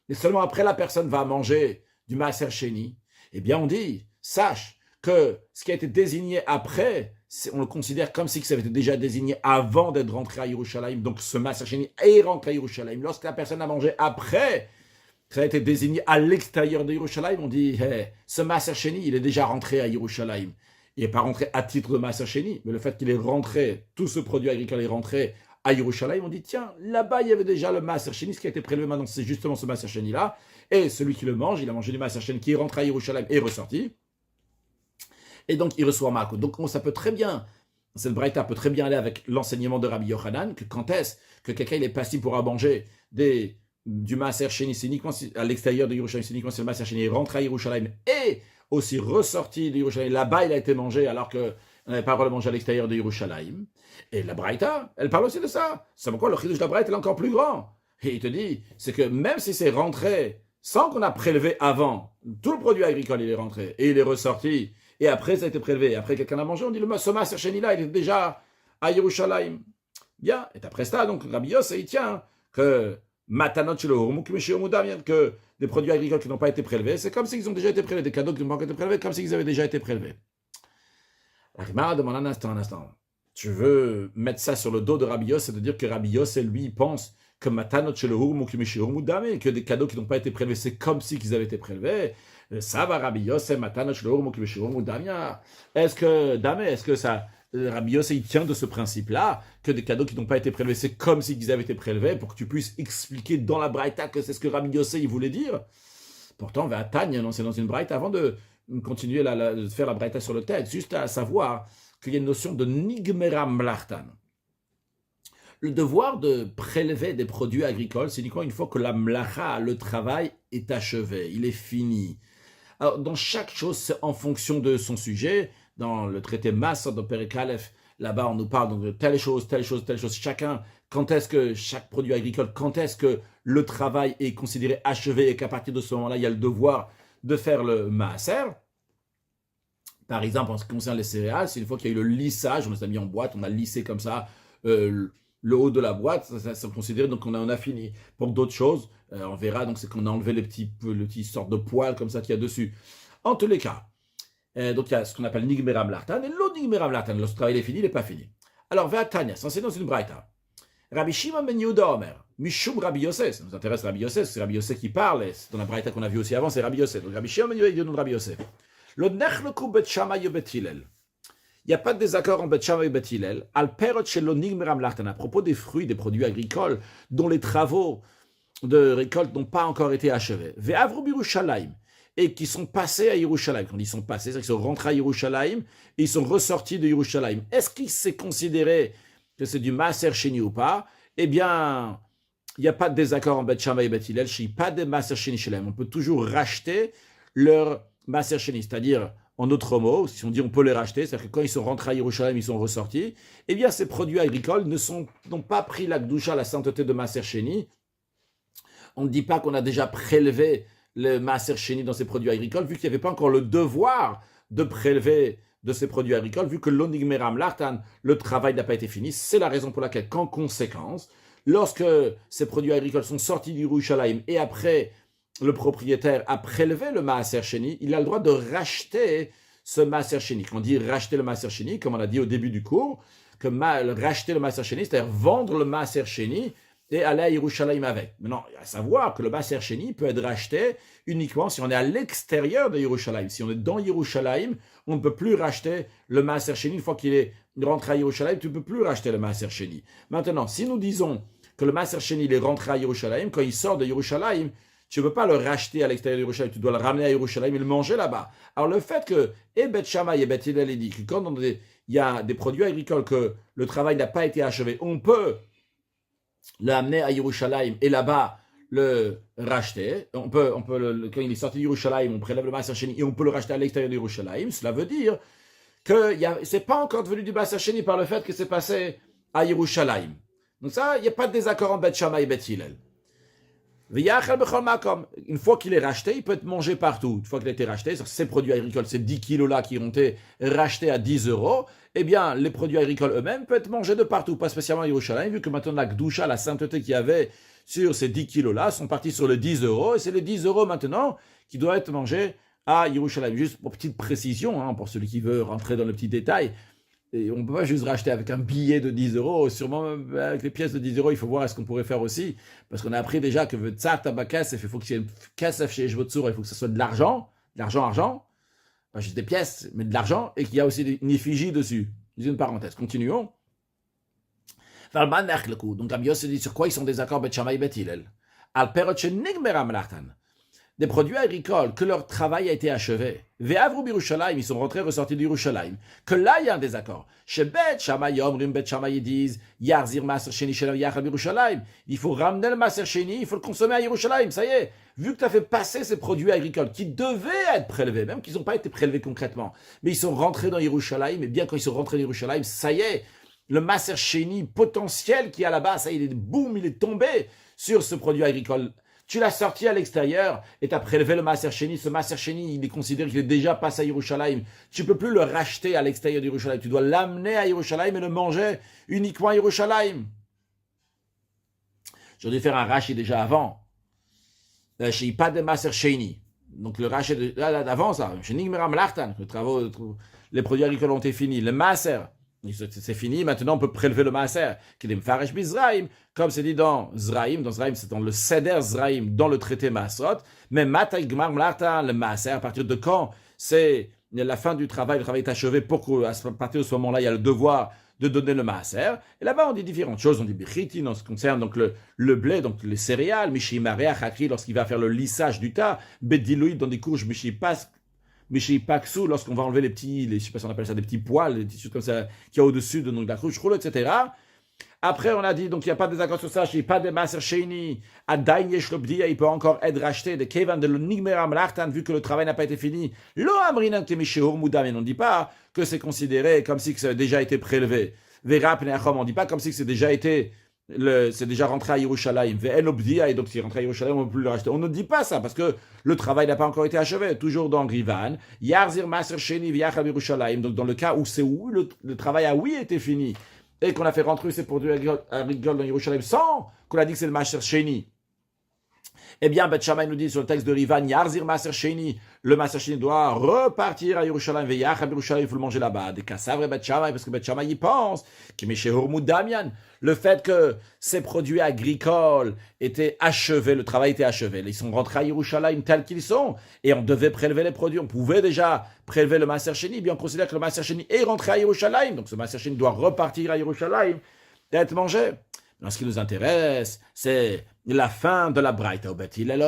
Et seulement après, la personne va manger du Maaser Sheni. Eh bien, on dit, sache que ce qui a été désigné après, on le considère comme si ça avait été déjà désigné avant d'être rentré à Yerushalayim. Donc, ce Maaser Sheni est rentré à Yerushalayim. Lorsque la personne a mangé après, ça a été désigné à l'extérieur de Yerushalayim. On dit, hey, ce Maaser Sheni, il est déjà rentré à Yerushalayim. Il n'est pas rentré à titre de Maaser Sheni, mais le fait qu'il est rentré, tout ce produit agricole est rentré à Yerushalayim, on dit, tiens, là-bas, il y avait déjà le Maaser Sheni, ce qui a été prélevé maintenant, c'est justement ce Maaser Sheni-là, et celui qui le mange, il a mangé du Maaser Sheni qui est rentré à Yerushalayim et ressorti, et donc il reçoit Malko. Donc ça peut très bien, cette braïta peut très bien aller avec l'enseignement de Rabbi Yochanan, que quand est-ce que quelqu'un il est passé pour manger du Maaser Sheni, c'est uniquement à l'extérieur de Yerushalayim, c'est uniquement si le Maaser Sheni est rentré à Yerushalayim et aussi ressorti de Yerushalayim. Là-bas, il a été mangé alors qu'on n'avait pas le droit de manger à l'extérieur de Yerushalayim. Et la Braïta, elle parle aussi de ça. C'est pourquoi le chidouche de la Braïta est encore plus grand. Et il te dit, c'est que même si c'est rentré sans qu'on a prélevé avant, tout le produit agricole, il est rentré et il est ressorti, et après ça a été prélevé, et après quelqu'un a mangé, on dit, ce Maaser Sheni là, il est déjà à Yerushalayim. Bien, et après ça, donc, Rabbi Yossé, il tient que matanot shel hurmu k'mishehurmu damian, que des produits agricoles qui n'ont pas été prélevés, c'est comme s'ils ont déjà été prélevés, des cadeaux qui n'ont pas été prélevés, comme s'ils avaient déjà été prélevés. La Gemara demande un instant. Tu veux mettre ça sur le dos de Rabbi Yossé, de dire que Rabbi Yossé, lui, pense que matanot shel hurmu k'mishehurmu damian, que des cadeaux qui n'ont pas été prélevés, c'est comme si qu'ils avaient été prélevés. Ça va, Rabbi Yossé, matanot shel hurmu k'mishehurmu damian. Est-ce que ça... Rabbi Yossé, il tient de ce principe-là, que des cadeaux qui n'ont pas été prélevés, c'est comme s'ils avaient été prélevés, pour que tu puisses expliquer dans la Braïta que c'est ce que Rabbi Yossé, il voulait dire. Pourtant, on va à Tanya, c'est dans une Braïta, avant de continuer de faire la Braïta sur le texte, juste à savoir qu'il y a une notion de Nigmera Mlachtan. Le devoir de prélever des produits agricoles, c'est uniquement une fois que la mlacha, le travail, est achevé, il est fini. Alors, dans chaque chose, c'est en fonction de son sujet. Dans le traité Massad de Perek Aleph, là-bas, on nous parle de telle chose. Chacun, quand est-ce que chaque produit agricole, quand est-ce que le travail est considéré achevé et qu'à partir de ce moment-là, il y a le devoir de faire le maaser. Par exemple, en ce qui concerne les céréales, c'est une fois qu'il y a eu le lissage, on les a mis en boîte, on a lissé comme ça le haut de la boîte, ça considéré, donc on a fini. Pour d'autres choses, on verra, donc c'est qu'on a enlevé le petit sorte de poil comme ça qu'il y a dessus. En tous les cas, donc il y a ce qu'on appelle Nigmera Mlachtan, et l'autre Nigmera Mlachtan, lorsque le travail est fini, il n'est pas fini. Alors, Ve'atanya, c'est dans une braïta. Rabbi Shimon ben Yehuda Omer, Mishum Rabbi Yossé. Ça nous intéresse Rabbi Yossé, c'est Rabbi Yossé qui parle, et c'est dans la braïta qu'on a vu aussi avant, c'est Rabbi Yossé. Donc Rabbi Shimon il dit Rabbi Yossé. Le nechleku bet Shammai et bet Hillel. Il n'y a pas de désaccord en Bet Shammai et Bet Hillel. Al perot shelo nigmeram lachtan, à propos des fruits, des produits agricoles, dont les travaux de récolte n'ont pas encore été achevés. Ve'avru b'Yerushalayim, et qui sont passés à Yerushalayim. Quand ils sont passés, c'est-à-dire qu'ils sont rentrés à Yerushalayim, et ils sont ressortis de Yerushalayim. Est-ce qu'il s'est considéré que c'est du Maaser Sheni ou pas? Eh bien, il n'y a pas de désaccord en Bet Shammai et Bet Hillel. Il n'y a pas de Maaser Sheni Shelem. On peut toujours racheter leur Maaser Sheni, c'est-à-dire, en d'autres mots, si on dit on peut les racheter, c'est-à-dire que quand ils sont rentrés à Yerushalayim, ils sont ressortis, eh bien, ces produits agricoles n'ont pas pris la Gdusha, la sainteté de Maaser Sheni. On ne dit pas qu'on a déjà prélevé le Maaser Sheni dans ces produits agricoles, vu qu'il n'y avait pas encore le devoir de prélever de ces produits agricoles, vu que l'onigmeram lartan, le travail n'a pas été fini. C'est la raison pour laquelle, qu'en conséquence, lorsque ces produits agricoles sont sortis du Yerushalayim et après le propriétaire a prélevé le Maaser Sheni, il a le droit de racheter ce Maaser Sheni. Quand on dit racheter le Maaser Sheni, comme on a dit au début du cours, que racheter le Maaser Sheni, c'est-à-dire vendre le Maaser Sheni et aller à Yerushalayim avec. Maintenant, à savoir que le Maaser Sheni peut être racheté uniquement si on est à l'extérieur de Yerushalayim. Si on est dans Yerushalayim, on ne peut plus racheter le Maaser Sheni. Une fois qu'il est rentré à Yerushalayim, tu ne peux plus racheter le Maaser Sheni. Maintenant, si nous disons que le Maaser Sheni est rentré à Yerushalayim, quand il sort de Yerushalayim, tu ne peux pas le racheter à l'extérieur de Yerushalayim, tu dois le ramener à Yerushalayim et le manger là-bas. Alors le fait que Bet Shammai et Bet Hillel dit que quand il y a des produits agricoles que le travail n'a pas été achevé, on peut l'amener à Yerushalayim et là-bas le racheter. Quand il est sorti de Yerushalayim, on prélève le Maaser Sheni et on peut le racheter à l'extérieur de Yerushalayim. Cela veut dire que c'est pas encore devenu du Maaser Sheni par le fait que c'est passé à Yerushalayim. Donc ça, il n'y a pas de désaccord en Bet Shammai et Bet Hillel. Une fois qu'il est racheté, il peut être mangé partout. Une fois qu'il a été racheté, ces produits agricoles, ces 10 kilos-là qui ont été rachetés à 10 euros, eh bien, les produits agricoles eux-mêmes peuvent être mangés de partout, pas spécialement à Yerushalayim, vu que maintenant la Gdusha, la sainteté qu'il y avait sur ces 10 kilos-là, sont partis sur les 10 euros, et c'est les 10 euros maintenant qui doivent être mangés à Yerushalayim. Juste pour petite précision, pour celui qui veut rentrer dans le petit détail, et on ne peut pas juste racheter avec un billet de 10 euros, sûrement avec les pièces de 10 euros, il faut voir ce qu'on pourrait faire aussi, parce qu'on a appris déjà que Tsar Tabakasef, il faut qu'il y ait une Kasef chez Shvotsur, il faut que ce soit de l'argent, pas juste des pièces, mais de l'argent, et qu'il y a aussi une effigie dessus. Une parenthèse, continuons. Donc Rabbi Yossé dit sur quoi ils sont désaccords Bet Shammai et Bet Hillel. Al perot shenigmeram lachtan. Des produits agricoles, que leur travail a été achevé. Ve'avru b'Yerushalayim, ils sont rentrés, ressortis d'Yerushalayim. Que là, il y a un désaccord. Chez Bet Shammai, Omrim Bet Shammai, ils disent, Yarzir Maaser Sheni Shel Yachal b'Yerushalayim. Il faut ramener le Maaser Sheni, il faut le consommer à Yerushalayim. Ça y est, vu que tu as fait passer ces produits agricoles qui devaient être prélevés, même qu'ils n'ont pas été prélevés concrètement, mais ils sont rentrés dans Yerushalayim, et bien quand ils sont rentrés dans Yerushalayim, ça y est, le Maaser Sheni potentiel qui est là-bas, ça y est, boum, il est tombé sur ce produit agricole. Tu l'as sorti à l'extérieur et tu as prélevé le Maaser Sheni. Ce Maaser Sheni, il est considéré qu'il est déjà passé à Yerushalayim. Tu ne peux plus le racheter à l'extérieur de Yerushalayim. Tu dois l'amener à Yerushalayim et le manger uniquement à Yerushalayim. J'aurais dû faire un rachat déjà avant. Chez pas de Maaser Sheni. Donc le rachat d'avant ça. Chez Nigmeram Lachtan. Les produits agricoles ont été finis. Le Maaser, c'est fini, maintenant on peut prélever le Maaser, qui est Mfaresh Bizraim, comme c'est dit dans Zraim, c'est dans le Seder Zraim, dans le traité Maasrot, mais Matay Gmar Mlartan, le Maaser, à partir de quand c'est la fin du travail, le travail est achevé, pour qu'à partir de ce moment-là, il y a le devoir de donner le Maaser. Et là-bas, on dit différentes choses, on dit Bichitin, en ce qui concerne donc le blé, donc les céréales, Mishimarea Chakri, lorsqu'il va faire le lissage du tas, Bedilouid, dans des couches Mishipas, Mishipaksu, lorsqu'on va enlever je sais pas si on appelle ça des petits poils, des tissus comme ça, qu'il y a au-dessus de la couche roule, etc. Après, on a dit, donc il n'y a pas de désaccord sur ça, il n'y a pas de Maaser Sheni, Adain Yesh Lobdia, il peut encore être racheté, de Kevan de l'Nigmeram Lachtan, vu que le travail n'a pas été fini. Lo Amrinan Temishehur Mouda, mais on ne dit pas que c'est considéré comme si ça a déjà été prélevé. Vera Pneachom, on ne dit pas comme si c'est déjà été c'est déjà rentré à Yerushalayim, et donc c'est rentré à Yerushalayim, on ne peut plus le racheter. On ne dit pas ça, parce que le travail n'a pas encore été achevé. Toujours dans Rivan, Yarzir Maaser Sheni V'Yachal Yerushalayim, donc dans le cas où le travail a été fini, et qu'on a fait rentrer ces produits agricoles dans Yerushalayim sans qu'on a dit que c'est le Maaser Sheni. Eh bien, Bet Shammai nous dit sur le texte de Rivan, Yarzir Maser Sheni, le Maser Sheni doit repartir à Yerushalayim, Veyach à Yerushalayim, il faut le manger là-bas. Des Kassav et Bet Shammai, parce que Bet Shammai y pense, qui met chez Hormud Damian, le fait que ces produits agricoles étaient achevés, le travail était achevé, ils sont rentrés à Yerushalayim tels qu'ils sont, et on devait prélever les produits, on pouvait déjà prélever le Maser Sheni, bien on considère que le Maser Sheni est rentré à Yerushalayim, donc ce Maser Sheni doit repartir à Yerushalayim et être mangé. Alors, ce qui nous intéresse, c'est la fin de la Braïta. Bet Hillel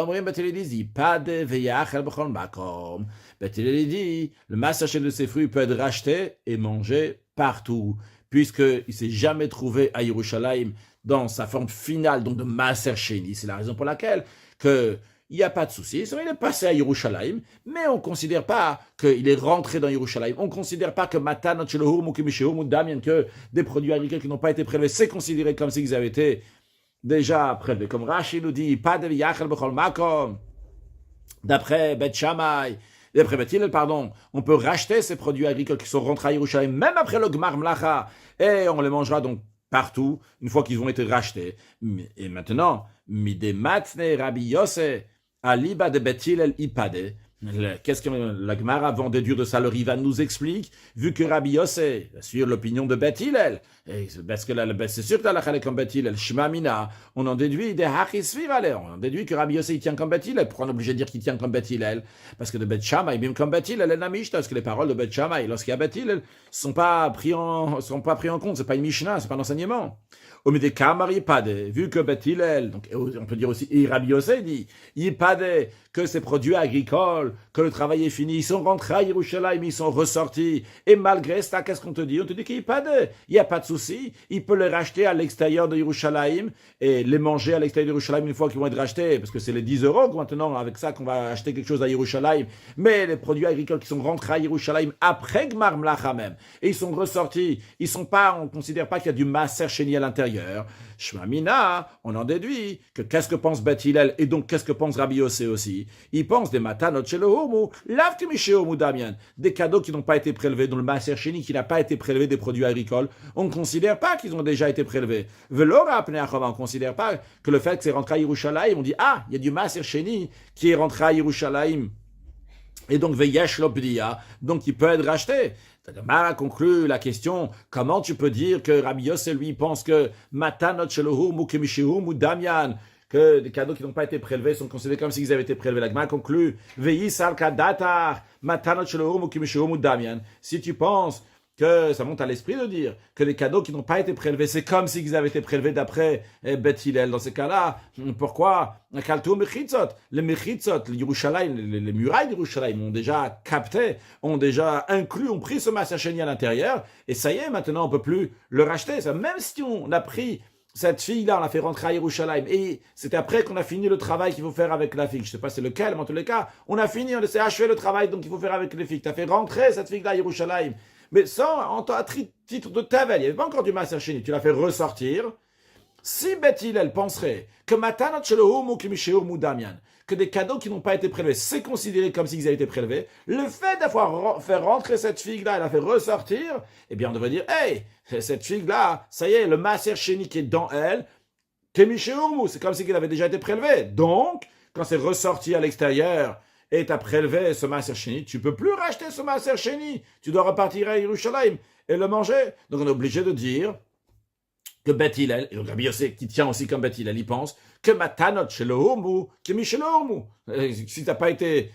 dit, pas de veyachel b'chol makom. Bet Hillel dit, le massacre de ces fruits peut être racheté et mangé partout, puisqu'il ne s'est jamais trouvé à Yerushalayim dans sa forme finale, donc de Maaser Sheni. C'est la raison pour laquelle il n'y a pas de souci. Il est passé à Yerushalayim, mais on ne considère pas qu'il est rentré dans Yerushalayim. On ne considère pas que Matanot Shelohum ou Kimishehum Damian, que des produits agricoles qui n'ont pas été prélevés, c'est considéré comme s'ils avaient été déjà prélevés. Comme Rashi nous dit, pas de Yachel Bechol Makom. D'après Bet Shammai, d'après Bet Hillel, pardon, on peut racheter ces produits agricoles qui sont rentrés à Yerushalayim, même après le Gmar Mlacha, et on les mangera donc partout, une fois qu'ils ont été rachetés. Et maintenant, Mide Matne Rabbi Yosef, Aliba de Bet Hillel Ipade. Qu'est-ce que la Gemara, avant de déduire de ça, le Rivan nous explique, vu que Rabbi Yosef suit l'opinion de Bet Hillel, parce que c'est sûr que la halakha est comme Bet Hillel, Shema Mina, on en déduit des hachisvir ale, on en déduit que Rabbi Yosef il tient comme Bet Hillel. Pourquoi on est obligé de dire qu'il tient comme Bet Hillel? Parce que de Bet Shammai, même comme Bet Hillel, elle est Mishnah, parce que les paroles de Bet Shammai, lorsqu'il y a Bet Hillel, sont pas pris en compte, c'est pas une Mishnah, c'est pas un enseignement. Au milieu des Kamar Yipade, vu que Bet Hillel, donc on peut dire aussi, et Rabbi Yosef dit, Yipade, que ces produits agricoles, que le travail est fini, ils sont rentrés à Yerushalayim, ils sont ressortis, et malgré ça, qu'est-ce qu'on te dit? On te dit qu'il n'y a pas de souci, il peut les racheter à l'extérieur de Yerushalayim, et les manger à l'extérieur de Yerushalayim une fois qu'ils vont être rachetés, parce que c'est les 10 euros maintenant, avec ça qu'on va acheter quelque chose à Yerushalayim, mais les produits agricoles qui sont rentrés à Yerushalayim après Gmar Mlacha même, et ils sont ressortis, on ne considère pas qu'il y a du Maaser Sheni à l'intérieur. Shema Mina, on en déduit que qu'est-ce que pense Bet Hillel, et donc qu'est-ce que pense Rabbi Yosef aussi? Il pense des matanot shelohomu, lavtimisheumu damian, des cadeaux qui n'ont pas été prélevés, dont le Maaser Sheni qui n'a pas été prélevé des produits agricoles, on ne considère pas qu'ils ont déjà été prélevés. Velora apneachova, on ne considère pas que le fait que c'est rentré à Yerushalayim, on dit il y a du Maaser Sheni qui est rentré à Yerushalayim, et donc veyesh lopdia, donc il peut être racheté. Mara conclut la question, comment tu peux dire que Rabbi Yosef lui pense que matanot shelohum ou kemishehum ou damian, que des cadeaux qui n'ont pas été prélevés sont considérés comme s'ils avaient été prélevés. La Gemara conclut, veyis al kadatar matanot shelohum ou kemishehum ou damian. Si tu penses que ça monte à l'esprit de dire que les cadeaux qui n'ont pas été prélevés, c'est comme s'ils avaient été prélevés d'après Bet Hillel. Dans ces cas-là, pourquoi les mechitzot, les murailles de Yerushalayim ont déjà capté, ont déjà inclus, ont pris ce Maaser Sheni à l'intérieur, et ça y est, maintenant on ne peut plus le racheter. Même si on a pris cette fille-là, on l'a fait rentrer à Yerushalayim, et c'est après qu'on a fini le travail qu'il faut faire avec la figue. Je ne sais pas c'est lequel, mais en tous les cas, on a fini, on s'est achevé le travail, donc il faut faire avec les figues. Tu as fait rentrer cette fille-là à Yerushalayim, mais sans, à titre de tavel, il n'y avait pas encore du Maaser Sheni, tu l'as fait ressortir. Si Bet Hillel penserait que matanot shelohum ou kimishehum damian, que des cadeaux qui n'ont pas été prélevés, c'est considéré comme s'ils avaient été prélevés, le fait d'avoir fait rentrer cette figue-là, elle a fait ressortir, eh bien on devrait dire, hey, cette figue-là, ça y est, le Maaser Sheni qui est dans elle, kimishehum, c'est comme s'il avait déjà été prélevé. Donc, quand c'est ressorti à l'extérieur, et tu as prélevé ce Maaser Sheni, tu ne peux plus racheter ce Maaser Sheni. Tu dois repartir à Yerushalayim et le manger. Donc on est obligé de dire que Bet Hillel, et donc Rabbi Yosef qui tient aussi comme Bet Hillel, il pense que matanot shelohomu, kemi shelohomu. Si tu n'as pas été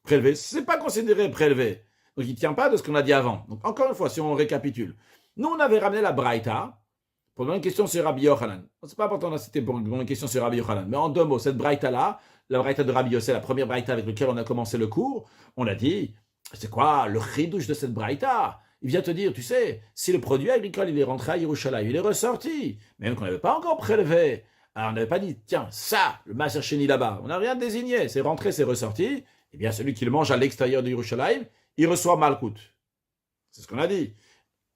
prélevé, ce n'est pas considéré prélevé. Donc il ne tient pas de ce qu'on a dit avant. Donc encore une fois, si on récapitule. Nous, on avait ramené la Braïta pour une question sur Rabbi Yochanan. C'est pas important de citer pour une question sur Rabbi Yochanan, mais en deux mots, cette Braïta-là, la Braïta de Rabbi Yosef, la première Braïta avec laquelle on a commencé le cours, on a dit, c'est quoi le chidouche de cette Braïta? Il vient te dire, tu sais, si le produit agricole il est rentré à Yerushalayim, il est ressorti, même qu'on n'avait pas encore prélevé, alors on n'avait pas dit, tiens, ça, le Maaser Sheni là-bas, on n'a rien désigné, c'est rentré, c'est ressorti, eh bien celui qui le mange à l'extérieur de Yerushalayim, il reçoit Malkout. C'est ce qu'on a dit.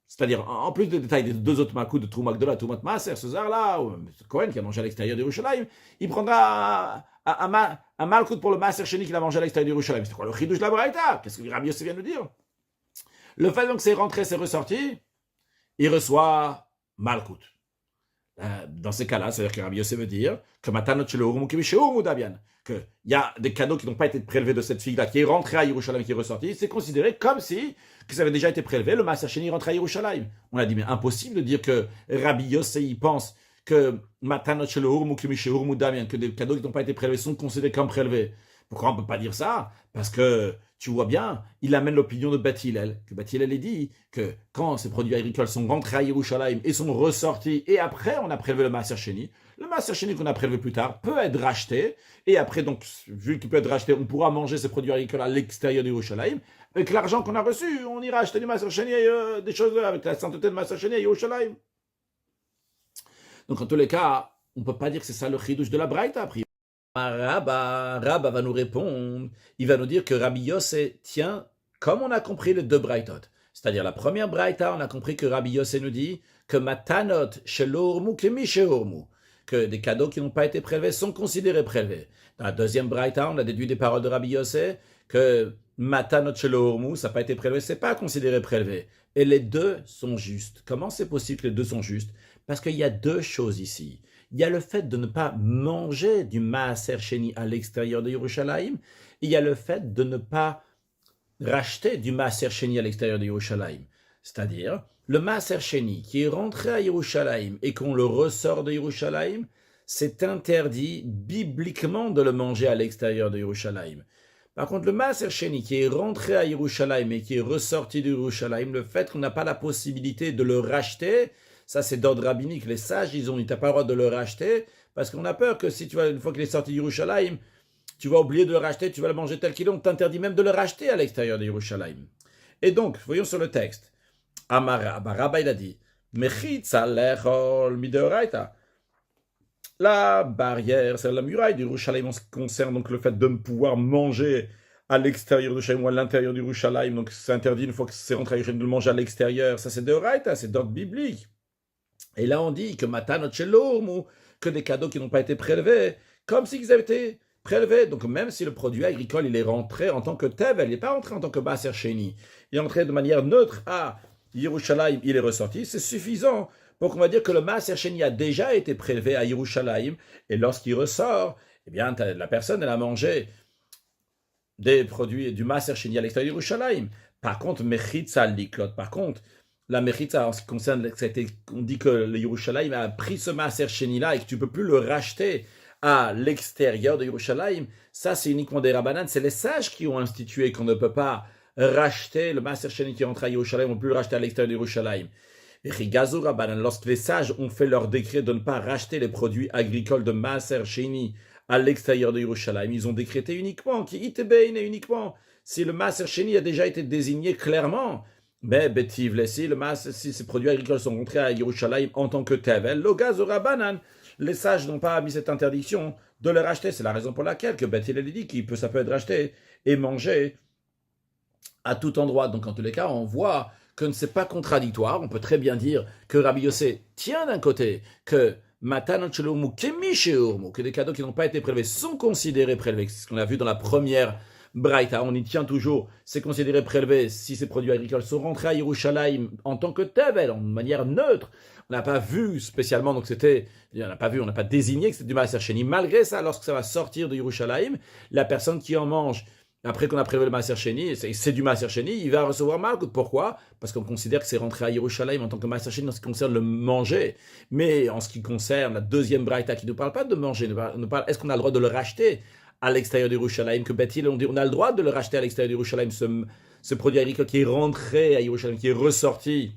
C'est-à-dire, en plus des détails des deux autres Malkout de Trouma Gdola, Troumat Maaser, ce Zar-là, ou Cohen qui a mangé à l'extérieur de Yerushalayim, il prendra un Malkout pour le Maaser Sheni qu'il a mangé à l'extérieur de Yerushalayim. C'est quoi le chidouche de la Braïta? Qu'est-ce que Rabbi Yosef vient de dire? Le fait donc que c'est rentré, c'est ressorti, il reçoit Malkout. Dans ces cas-là, c'est-à-dire que Rabbi Yosef veut dire que Matanot Shelo Urmu Kemisheu Urmu Dabian, qu'il y a des cadeaux qui n'ont pas été prélevés de cette figue-là, qui est rentrée à Yerushalayim, qui est ressortie, c'est considéré comme si que ça avait déjà été prélevé, le Maaser Sheni rentre à Yerushalayim. On a dit, mais impossible de dire que Rabbi Yosef, il pense que Matanot Shelo Urmu Kemisheu Urmu Dabian, que des cadeaux qui n'ont pas été prélevés sont considérés comme prélevés. Pourquoi on ne peut pas dire ça? Parce que, tu vois bien, il amène l'opinion de Beth Hillel, que Beth Hillel dit que quand ces produits agricoles sont rentrés à Yerushalayim et sont ressortis, et après on a prélevé le Maaser Sheni, le Maaser Sheni qu'on a prélevé plus tard peut être racheté, et après, donc, vu qu'il peut être racheté, on pourra manger ces produits agricoles à l'extérieur de Yerushalayim. Avec l'argent qu'on a reçu, on ira acheter du Maaser Sheni, des choses avec la sainteté de Maaser Sheni à Yerushalayim. Donc, en tous les cas, on ne peut pas dire que c'est ça le chidouche de la Braïta, a priori. Rabba va nous répondre, il va nous dire que Rabbi Yosef tient, comme on a compris les deux Braïtot. C'est-à-dire la première Braïta, on a compris que Rabbi Yosef nous dit que Matanot Shelo Urmu Kemisheu Urmu, que des cadeaux qui n'ont pas été prélevés sont considérés prélevés. Dans la deuxième Braïta, on a déduit des paroles de Rabbi Yosef que Matanot Shelo Urmu, ça n'a pas été prélevé, c'est pas considéré prélevé. Et les deux sont justes. Comment c'est possible que les deux sont justes? Parce qu'il y a deux choses ici. Il y a le fait de ne pas manger du Maaser Sheni à l'extérieur de Yerushalayim, et il y a le fait de ne pas racheter du Maaser Sheni à l'extérieur de Yerushalayim. C'est-à-dire, le Maaser Sheni qui est rentré à Yerushalayim et qu'on le ressort de Yerushalayim, c'est interdit bibliquement de le manger à l'extérieur de Yerushalayim. Par contre, le Maaser Sheni qui est rentré à Yerushalayim et qui est ressorti de Yerushalayim, le fait qu'on n'a pas la possibilité de le racheter, ça, c'est d'ordre rabbinique. Les sages, ils ont dit, tu n'as pas le droit de le racheter, parce qu'on a peur que si tu vas, une fois qu'il est sorti de Yerushalayim, tu vas oublier de le racheter, tu vas le manger tel qu'il est, on t'interdit même de le racheter à l'extérieur de Yerushalayim. Et donc, voyons sur le texte. Amara, Rabba, il a dit, Mechitza lechol mideoraita. La barrière, c'est la muraille d'Yerushalayim en ce qui concerne donc le fait de pouvoir manger à l'extérieur de Yerushalayim ou à l'intérieur de Yerushalayim. Donc, c'est interdit une fois que c'est rentré à Yerushalayim de le manger à l'extérieur. Ça, c'est deoraita, c'est d'ordre biblique. Et là, on dit que Matanot Shelo Urmu, que des cadeaux qui n'ont pas été prélevés, comme s'ils avaient été prélevés. Donc, même si le produit agricole, il est rentré en tant que Tevel, il n'est pas rentré en tant que Maaser Sheni, il est entré de manière neutre à Yerushalayim, il est ressorti, c'est suffisant pour qu'on va dire que le Maaser Sheni a déjà été prélevé à Yerushalayim, et lorsqu'il ressort, eh bien, la personne, elle a mangé des produits du Maaser Sheni à l'extérieur de Yerushalayim. Par contre, Mechitza Liklot, par contre, la Mechitza, en ce qui concerne, on dit que le Yerushalayim a pris ce Maaser Sheni-là et que tu ne peux plus le racheter à l'extérieur de Yerushalayim. Ça, c'est uniquement des Rabbanan. C'est les sages qui ont institué qu'on ne peut pas racheter le Maaser Sheni qui rentre à Yerushalayim, on ne peut plus le racheter à l'extérieur de Yerushalayim. Et Rigazu Rabbanan, lorsque les sages ont fait leur décret de ne pas racheter les produits agricoles de Maaser Sheni à l'extérieur de Yerushalayim, ils ont décrété uniquement, uniquement, si le Maaser Sheni a déjà été désigné clairement, mais si ces produits agricoles sont rentrés à Yerushalayim en tant que Tevel, l'ogaz au Rabbanan, les sages n'ont pas mis cette interdiction de le racheter. C'est la raison pour laquelle que Beth Hillel dit que ça peut être racheté et mangé à tout endroit. Donc en tous les cas, on voit que c'est pas contradictoire. On peut très bien dire que Rabbi Yosef tient d'un côté que Matanot Shelo Urmu Kemisheu Urmu, que des cadeaux qui n'ont pas été prélevés sont considérés prélevés. C'est ce qu'on a vu dans la première Braïta, on y tient toujours, c'est considéré prélevé si ces produits agricoles sont rentrés à Yerushalayim en tant que Tevel, en manière neutre. On n'a pas vu spécialement, donc on n'a pas désigné que c'était du Maaser Sheni. Malgré ça, lorsque ça va sortir de Yerushalayim, la personne qui en mange, après qu'on a prélevé le Maaser Sheni, c'est du Maaser Sheni, il va recevoir Malkout. Pourquoi? Parce qu'on considère que c'est rentré à Yerushalayim en tant que Maaser Sheni en ce qui concerne le manger. Mais en ce qui concerne la deuxième Braïta qui ne parle pas de manger, est-ce qu'on a le droit de le racheter à l'extérieur de Yerushalayim, que Beth Hillel, on a le droit de le racheter à l'extérieur de Yerushalayim, ce produit agricole qui est rentré à Yerushalayim, qui est ressorti,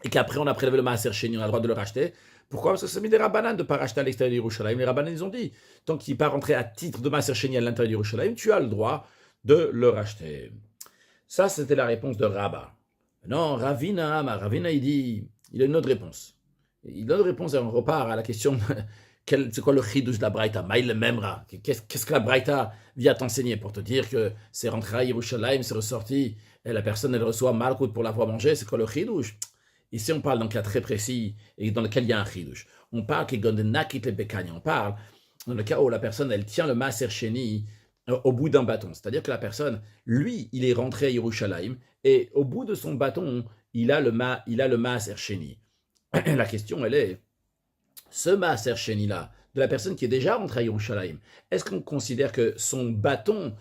et qu'après on a prélevé le Maaser Sheni, on a le droit de le racheter. Pourquoi? Parce que c'est mis des Rabbanan de ne pas racheter à l'extérieur de Yerushalayim. Les Rabbanan, ils ont dit, tant qu'il n'est pas rentré à titre de Maaser Sheni à l'intérieur de Yerushalayim, tu as le droit de le racheter. Ça, c'était la réponse de Rabba. Non, Ravina, il a une autre réponse. Il a une autre réponse et on repart à la question c'est quoi le chidouche de la Braïta? Maïl Memra. Qu'est-ce que la Braïta vient t'enseigner pour te dire que c'est rentré à Yerushalayim, c'est ressorti, et la personne, elle reçoit Malkout pour l'avoir mangé? C'est quoi le chidouche? Ici, on parle d'un cas très précis et dans lequel il y a un chidouche. On parle qu'il y a nakit le bekani. On parle dans le cas où la personne, elle tient le Maaser Sheni au bout d'un bâton. C'est-à-dire que la personne, lui, il est rentré à Yerushalayim et au bout de son bâton, il a le Maaser Sheni. La question, elle est, ce Maaser Sheni-là, de la personne qui est déjà rentrée à Yerushalayim, est-ce qu'on considère que son bâton,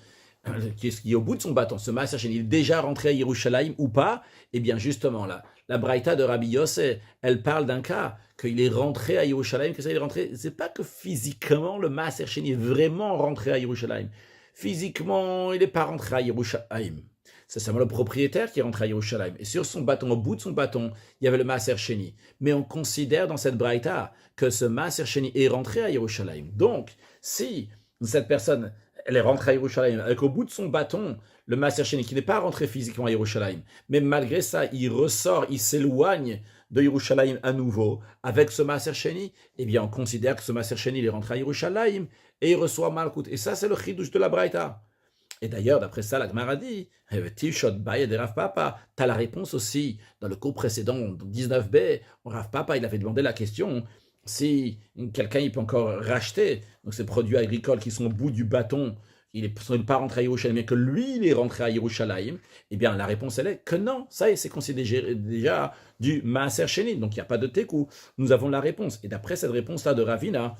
qui est au bout de son bâton, ce Maaser Sheni, il est déjà rentré à Yerushalayim ou pas? Eh bien, justement, là, la Braïta de Rabbi Yossé, elle parle d'un cas, qu'il est rentré à Yerushalayim, que ça, il est rentré, c'est pas que physiquement, le Maaser Sheni est vraiment rentré à Yerushalayim. Physiquement, il n'est pas rentré à Yerushalayim. C'est seulement le propriétaire qui est rentré à Yerushalayim. Et sur son bâton, au bout de son bâton, il y avait le Maaser Sheni. Mais on considère dans cette Braïta que ce Maaser Sheni est rentré à Yerushalayim. Donc, si cette personne, elle est rentrée à Yerushalayim, avec au bout de son bâton, le Maaser Sheni, qui n'est pas rentré physiquement à Yerushalayim, mais malgré ça, il ressort, il s'éloigne de Yerushalayim à nouveau, avec ce Maaser Sheni, eh bien, on considère que ce Maaser Sheni, il est rentré à Yerushalayim, et il reçoit Malkout. Et ça, c'est le chidouche de la Braïta. Et d'ailleurs, d'après ça, la Gemara dit, t'as la réponse aussi dans le cours précédent, 19b, Rav Papa, il avait demandé la question si quelqu'un il peut encore racheter donc ces produits agricoles qui sont au bout du bâton, il n'est pas rentré à Yerushalayim, mais que lui, il est rentré à Yerushalayim, eh bien, la réponse, elle est que non, ça c'est considéré déjà du Maaser Sheni, donc il n'y a pas de tekou. Nous avons la réponse. Et d'après cette réponse-là de Ravina,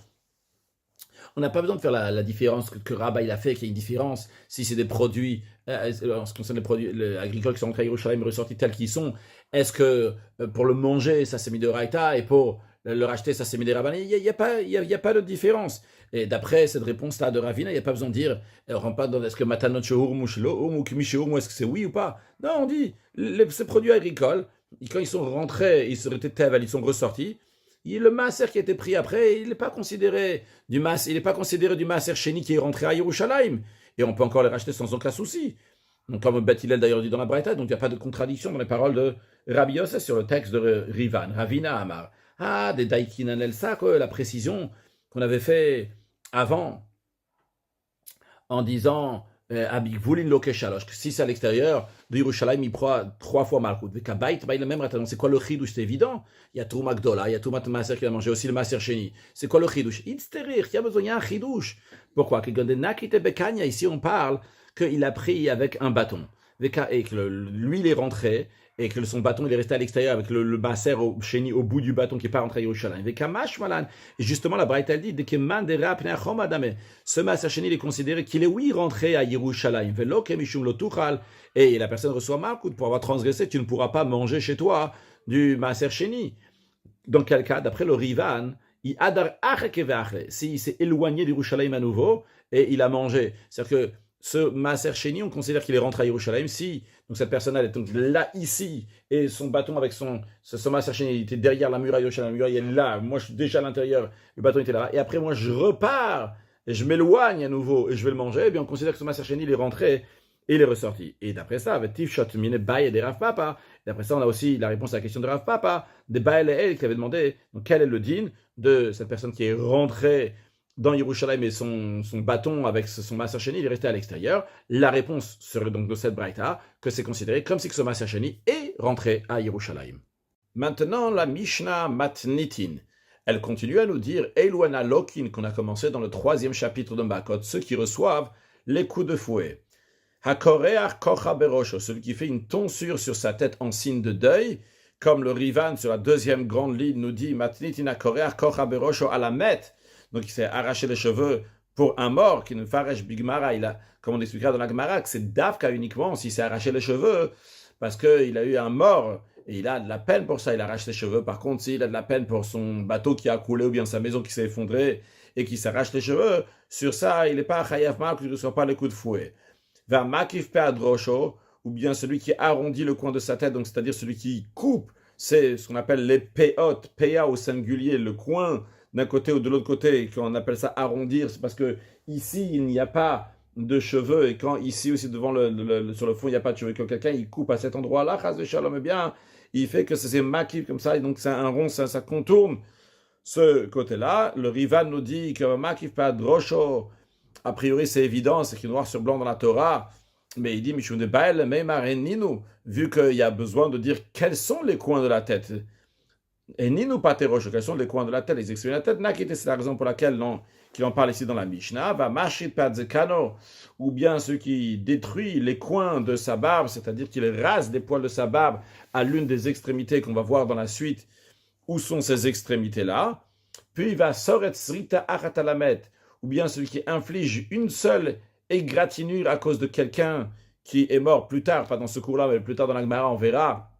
on n'a pas besoin de faire la différence que Rabat il a fait, qu'il y a une différence si c'est des produits, en ce qui concerne les produits agricoles qui sont rentrés à Yerushalayim et ressortis tels qu'ils sont. Est-ce que pour le manger, ça s'est mis de Raïta et pour le racheter, ça s'est mis des Rabbanim? Il n'y a pas de différence. Et d'après cette réponse-là de Ravina, il n'y a pas besoin de dire, on rentre pas dans est-ce que Matanot Shehur ou Kumi est-ce que c'est oui ou pas? Non, on dit, ces produits agricoles, quand ils sont rentrés, ils seraient tevel, ils sont ressortis. Le maaser qui a été pris après, il n'est pas considéré du maaser Sheni qui est rentré à Yerushalayim. Et on peut encore les racheter sans aucun souci. Donc, comme Beth Hillel d'ailleurs dit dans la Braïta, donc il n'y a pas de contradiction dans les paroles de Rabbi Yossé sur le texte de Rivan, Ravina Amar. Ah, des Daikinan El Sak, la précision qu'on avait fait avant en disant Abigvulin Loke Shalosh, que si c'est à l'extérieur de Yerushalayim, il prend 3 fois Malkout. Vekabait, il a même raté. C'est quoi le chidouche? C'est évident. Il y a tout Magdola, il y a tout Maaser qui a mangé, aussi le Maaser Sheni. C'est quoi le chidouche? Itzterir, il y a besoin, il y a un chidouche. Pourquoi? Ici, on parle qu'il a pris avec un bâton. Et que lui, il est rentré, et que son bâton, il est resté à l'extérieur avec le Maaser Sheni au bout du bâton qui n'est pas rentré à Yerushalayim. Et justement, la Braïta dit ce Maaser Sheni, il est considéré qu'il est, oui, rentré à Yerushalayim. Et la personne reçoit Malkout pour avoir transgressé, tu ne pourras pas manger chez toi du Maaser Sheni. Dans quel cas, d'après le Rivan, s'il s'est éloigné d'Yerushalayim à nouveau et il a mangé. C'est-à-dire que ce Maaser Sheni, on considère qu'il est rentré à Yerushalayim. Si donc cette personne elle est donc là, ici, et son bâton avec son Maaser Sheni, il était derrière la muraille de Yerushalayim, la muraille elle est là, moi je suis déjà à l'intérieur, le bâton était là, et après moi je repars, et je m'éloigne à nouveau, et je vais le manger, et bien on considère que ce Maaser Sheni, il est rentré, et il est ressorti. Et d'après ça, avec Tifshot Mine Baye des Rav Papa, d'après ça on a aussi la réponse à la question de Rav Papa, des Baye et elle qui avait demandé, donc quel est le din de cette personne qui est rentrée dans Yerushalayim et son bâton avec son Maaser Sheni, il est resté à l'extérieur. La réponse serait donc de cette Braïta que c'est considéré comme si ce Maaser Sheni est rentré à Yerushalayim. Maintenant, la Mishnah Matnitin. Elle continue à nous dire Eiluana Lokin, qu'on a commencé dans le 3e chapitre de Makot, ceux qui reçoivent les coups de fouet. Hakoreach Kocha Berosho, celui qui fait une tonsure sur sa tête en signe de deuil, comme le Rivan sur la 2e grande ligne nous dit Matnitin Hakoreach Kocha Berosho à la mette. Donc il s'est arraché les cheveux pour un mort qui ne faresh bigmara. Comme on expliquera dans la Gemara, que c'est Davka uniquement s'il s'est arraché les cheveux parce qu'il a eu un mort et il a de la peine pour ça, il arrache les cheveux. Par contre, s'il a de la peine pour son bateau qui a coulé ou bien sa maison qui s'est effondrée et qui s'arrache les cheveux, sur ça, il n'est pas chayav mal, qu'il ne reçoit pas les coups de fouet. Va makif peadrosho, ou bien celui qui arrondit le coin de sa tête, donc c'est-à-dire celui qui coupe, c'est ce qu'on appelle les péot, péa au singulier, le coin d'un côté ou de l'autre côté, qu'on appelle ça arrondir, c'est parce que ici il n'y a pas de cheveux, et quand ici aussi devant sur le fond il n'y a pas de cheveux, quand quelqu'un il coupe à cet endroit-là, chas de shalom, eh bien, il fait que c'est makif comme ça, et donc c'est un rond, ça contourne ce côté-là. Le Rivan nous dit que makif pas drosho, a priori c'est évident, c'est écrit noir sur blanc dans la Torah, mais il dit Mishum de Baal, Meimareninu, vu qu'il y a besoin de dire quels sont les coins de la tête. Et Ninu Paterosh, quels sont les coins de la tête, les extrémités de la tête, c'est la raison pour laquelle qu'il en parle ici dans la Mishnah, va Mashit Padzekano, ou bien ceux qui détruit les coins de sa barbe, c'est-à-dire qu'il rase des poils de sa barbe à l'une des extrémités qu'on va voir dans la suite, où sont ces extrémités-là. puis il va soret srita achat alamet, ou bien celui qui inflige une seule égratignure à cause de quelqu'un qui est mort plus tard, pas dans ce cours-là, mais plus tard dans la Gemara, on verra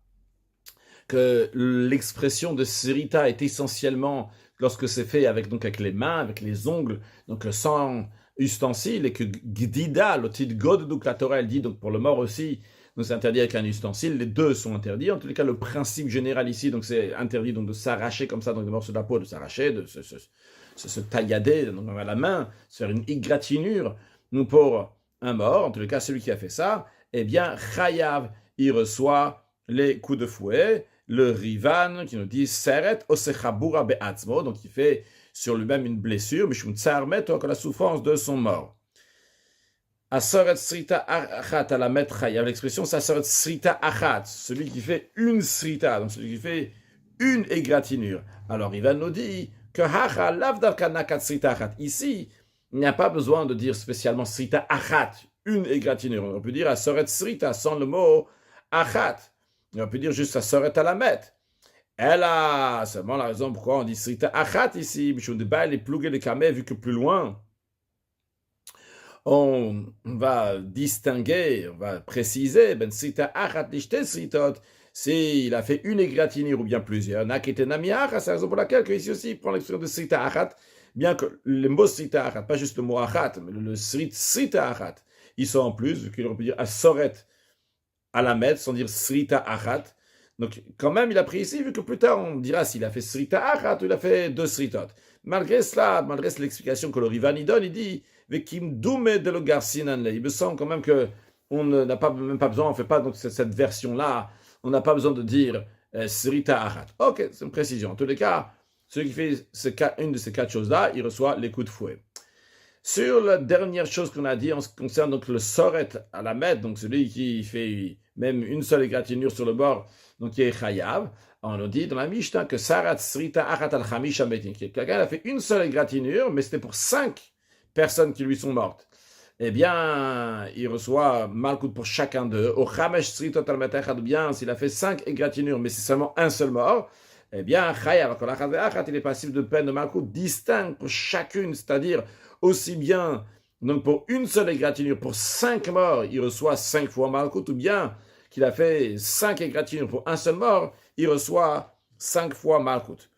que l'expression de srita est essentiellement lorsque c'est fait avec les mains, avec les ongles, donc sans ustensile, et que gdida, l'otit god, donc la Torah elle dit, donc pour le mort aussi, donc c'est interdit avec un ustensile, les deux sont interdits. En tous les cas, le principe général ici, donc c'est interdit donc de s'arracher comme ça, donc des morceaux de la peau, de s'arracher, de se taillader donc à la main, se faire une égratignure. Donc pour un mort, en tous les cas, celui qui a fait ça, eh bien, chayav, il reçoit les coups de fouet. Le Rivan qui nous dit Seret osechabura be'atzmo, donc il fait sur lui-même une blessure, mishum tsarmet, que la souffrance de son mort. Asoret srita achat à la mettre chayav, l'expression c'est asoret srita achat, celui qui fait une srita, donc celui qui fait une égratignure. Alors Rivan nous dit que hacha lav davka nakat srita achat. Ici, il n'y a pas besoin de dire spécialement srita achat, une égratignure. On peut dire asoret srita sans le mot achat. On peut dire juste ça serait à la mettre. Elle a seulement la raison pourquoi on dit srita achat ici. Michon de bail et plouguer les kameh, vu que plus loin, on va distinguer, on va préciser, ben srita achat lishte sritot, s'il a fait une égratignure ou bien plusieurs. Nakete namiach, c'est la raison pour laquelle ici aussi il prend l'expression de srita achat, bien que le mot srita achat, pas juste le mot achat, mais le srita achat, ils sont en plus, vu qu'il aurait pu dire asoret à la mettre, sans dire srita achat. Donc, quand même, il a pris ici, vu que plus tard, on dira s'il a fait srita achat ou il a fait deux sritot. Malgré cela, malgré l'explication que le Rivan donne, il dit Vekim dume de lo garsinanle. Il me semble quand même que on n'a pas, même pas besoin, on ne fait pas donc cette version-là, on n'a pas besoin de dire srita achat. Ok, c'est une précision. En tous les cas, celui qui fait une de ces quatre choses-là, il reçoit les coups de fouet. Sur la dernière chose qu'on a dit en ce qui concerne donc le soret à la mettre, donc celui qui fait même une seule égratignure sur le bord, donc qui est chayav, on nous dit dans la Mishnah que sarat srita achat al chamish ametin, quelqu'un a fait une seule égratignure, mais c'était pour 5 personnes qui lui sont mortes. Eh bien, il reçoit malkout pour chacun d'eux. Au chamesh sritot al metachad, bien s'il a fait 5 égratignures, mais c'est seulement un seul mort. Eh bien, chayav, quand l'achat il est passible de peine de malkout distincte pour chacune, c'est-à-dire aussi bien, donc pour une seule égratignure, pour 5 morts, il reçoit 5 fois malkout, ou bien qu'il a fait 5 égratignures pour un seul mort, il reçoit 5 fois malkout.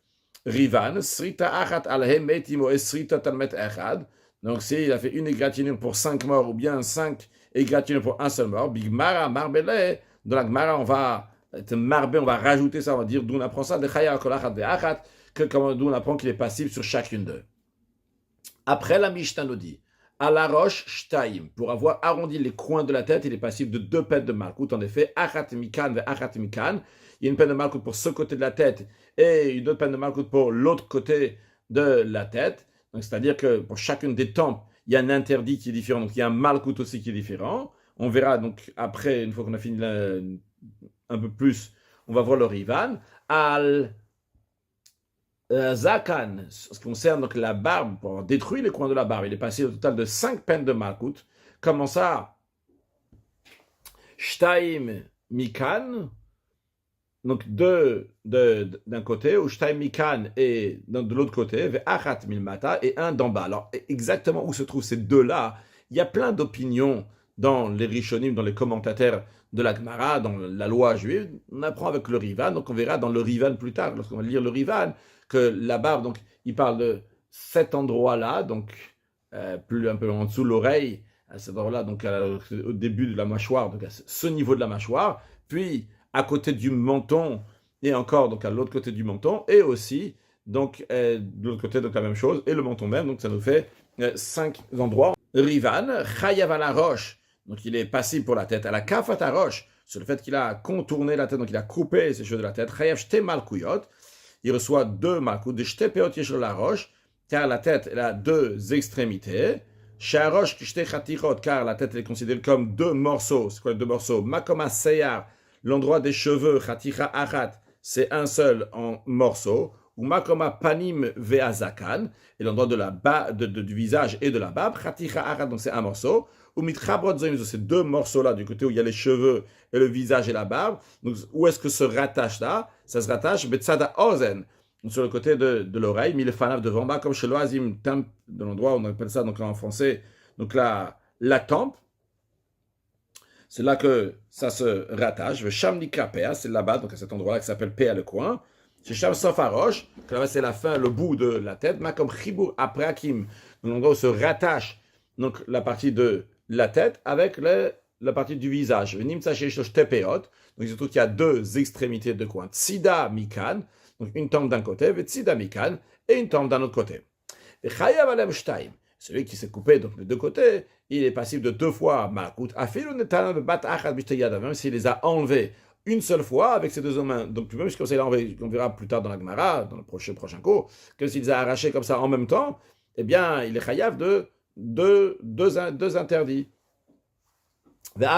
Rivan, srita achat alhem metimo et srita talmet echad. Donc s'il a fait une égratignure pour 5 morts, ou bien 5 égratignures pour un seul mort, big mara marbele, dans la Gemara on va rajouter ça, on va dire d'où on apprend ça, de chaya kolachat de achat, que d'où on apprend qu'il est passible sur chacune d'eux. Après, la Mishnah nous dit, à la roche, shtaim, pour avoir arrondi les coins de la tête, il est passible de 2 peines de malkout. En effet, achat mikan ve achat mikan. Il y a une peine de malkout pour ce côté de la tête et une autre peine de malkout pour l'autre côté de la tête. Donc, c'est-à-dire que pour chacune des tempes, il y a un interdit qui est différent. Donc, il y a un malkout aussi qui est différent. On verra donc après, une fois qu'on a fini un peu plus, on va voir le Rivan. Al Zakan, ce qui concerne donc la barbe, pour avoir détruit les coins de la barbe, il est passé au total de 5 peines de malkout. Comment ça? Shtaim mikan, donc 2 d'un côté, ou Shtaim mikan et de l'autre côté, ve'achat milmata, et un d'en bas. Alors, exactement où se trouvent ces deux-là, il y a plein d'opinions dans les Rishonim, dans les commentateurs de la Gemara, dans la loi juive. On apprend avec le Rivan, donc on verra dans le Rivan plus tard, lorsqu'on va lire le Rivan, que la barbe, donc il parle de cet endroit-là, donc plus un peu en dessous l'oreille, à cet endroit-là, donc au début de la mâchoire, donc à ce niveau de la mâchoire, puis à côté du menton, et encore donc à l'autre côté du menton, et aussi donc de l'autre côté donc la même chose, et le menton même, donc ça nous fait 5 endroits. Rivan, chayav à la roche, donc il est passible pour la tête, à la kafat à roche, sur le fait qu'il a contourné la tête, donc il a coupé ses cheveux de la tête, chayav shte malkouyot, il reçoit 2 malkout de shte peot sur la roche, car la tête elle a 2 extrémités. Sharosh kishte chatichot, car la tête est considérée comme 2 morceaux. C'est quoi les 2 morceaux? Makoma seyar, l'endroit des cheveux, chaticha achat, c'est un seul en morceau. Ou makoma panim ve'azakan, et l'endroit du visage et de la barbe, chaticha achat, donc c'est un morceau. Ou mitchabrot zoim, c'est 2 morceaux-là, du côté où il y a les cheveux et le visage et la barbe. Donc où est-ce que se rattache là? Ça se rattache betzada ozen, sur le côté de l'oreille, milefanav devant bas, comme chez l'oazim, de l'endroit où on appelle ça donc en français, donc la tempe, c'est là que ça se rattache. Le Shamnika Pea, c'est là-bas, donc à cet endroit-là qui s'appelle Pea le coin. Chez Sham Sofarosh, que là-bas c'est la fin, le bout de la tête. Ma comme Chibur Aprakim, donc l'endroit où se rattache donc la partie de la tête avec la partie du visage. Venim Tsachesh Tepeot, donc il se trouve qu'il y a deux extrémités de coin. Tsida Mikan, donc une tempe d'un côté, Tsida Mikan, et une tempe d'un autre côté. Et Chayav Alem Shtaim, celui qui s'est coupé donc les deux côtés, il est passible de 2 fois Malkout. Même s'il les a enlevés une seule fois avec ses 2 mains. Donc, même si comme ça, il a enlevé, on verra plus tard dans la Gemara, dans le prochain cours, que s'il les a arrachés comme ça en même temps, eh bien, il est chayav de deux interdits. Même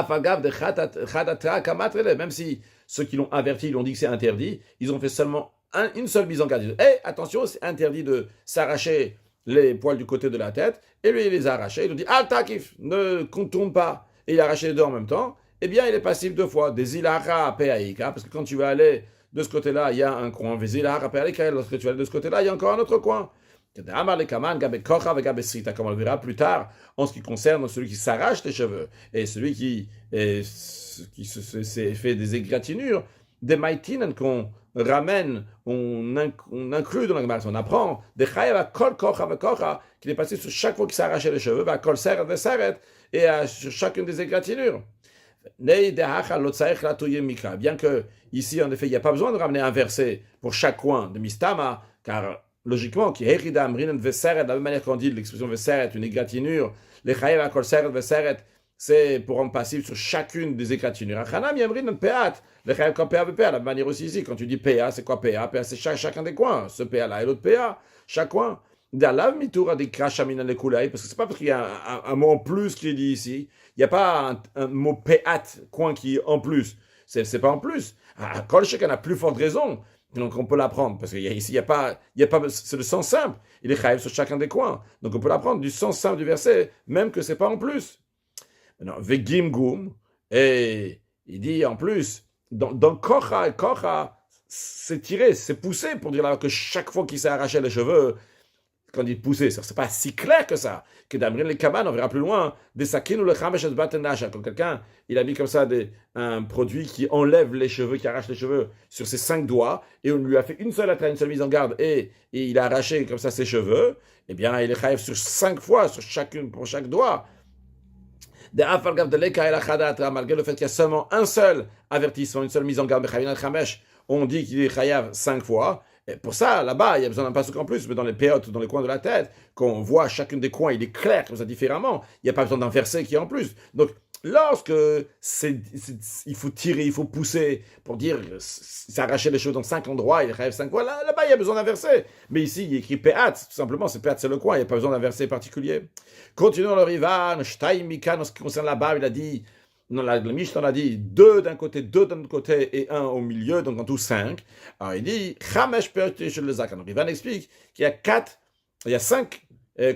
si ceux qui l'ont averti, ils ont dit que c'est interdit, ils ont fait seulement une seule mise en garde. Attention, c'est interdit de s'arracher les poils du côté de la tête, et lui il les a arrachés, il nous dit ah takif, ne contourne pas, et il a arraché les deux en même temps, eh bien il est passible 2 fois, des ilahara peaïka, parce que quand tu vas aller de ce côté-là, il y a un coin, des ilahara peaïka, lorsque tu vas aller de ce côté-là, il y a encore un autre coin. Comme on le verra plus tard, en ce qui concerne celui qui s'arrache les cheveux, et celui qui s'est fait des égratignures, des maïtines qu'on ramène, on inclut dans la Gemara, on apprend, des chayav à kol kocha vekocha, qu'il est passé sur chaque fois qu'il s'est arraché les cheveux, à kol seret veseret, et sur chacune des égratignures. Bien que ici, en effet, il n'y a pas besoin de ramener un verset pour chaque coin de mistama, car logiquement, qui heridam rinen veseret, de la même manière qu'on dit l'expression veseret, une égratignure, les chayav à kol seret veseret, c'est pour rendre passif sur chacune des égratignures. Achanam yamrin peat, le chayav comme PA, la même manière aussi ici. Quand tu dis PA, c'est quoi PA? PA, c'est chacun des coins. Ce PA là et l'autre PA, chaque coin. D'alav mitour a des krashamina le koulaï, parce que c'est pas parce qu'il y a un mot en plus qui est dit ici. Il n'y a pas un mot PAT, coin qui est en plus. C'est pas en plus. Kol chacun a plus forte raison. Donc on peut l'apprendre, parce qu'ici, il n'y a pas, c'est le sens simple. Il est chayav sur chacun des coins. Donc on peut l'apprendre du sens simple du verset, même que c'est pas en plus. Non, Vegim Gum, et il dit en plus, dans Kocha, c'est tiré, c'est poussé pour dire là que chaque fois qu'il s'est arraché les cheveux, quand il dit poussé, c'est pas si clair que ça. Que d'Amrin les Kaban, on verra plus loin, des sakin ou le Chamesh Batenasha, quand quelqu'un, il a mis comme ça un produit qui enlève les cheveux, qui arrache les cheveux sur ses 5 doigts, et on lui a fait une seule mise en garde, et il a arraché comme ça ses cheveux, eh bien, il est chayav sur 5 fois, pour chaque doigt. Malgré le fait qu'il y a seulement un seul avertissement, une seule mise en garde, on dit qu'il est chayav 5 fois. Et pour ça, là-bas, il y a besoin d'un pasuk en plus, mais dans les péotes, dans les coins de la tête, qu'on voit chacun des coins, il est clair comme ça différemment. Il n'y a pas besoin d'un verset qui est en plus. Donc, lorsque il faut tirer, il faut pousser pour dire s'arracher les cheveux dans 5 endroits, il rêve 5 fois, là-bas il y a besoin d'un verset. Mais ici il est écrit Peat, tout simplement, c'est Peat, c'est le coin, il n'y a pas besoin d'un verset particulier. Continuons le Rivan, Shtaim Mikan, en ce qui concerne la barbe, il a dit, non, le Mishnah a dit 2 d'un côté, 2 d'un autre côté et 1 au milieu, donc en tout 5. Alors il dit Chamesh Peot chez le Zakan. Donc Rivan explique qu'il y a 5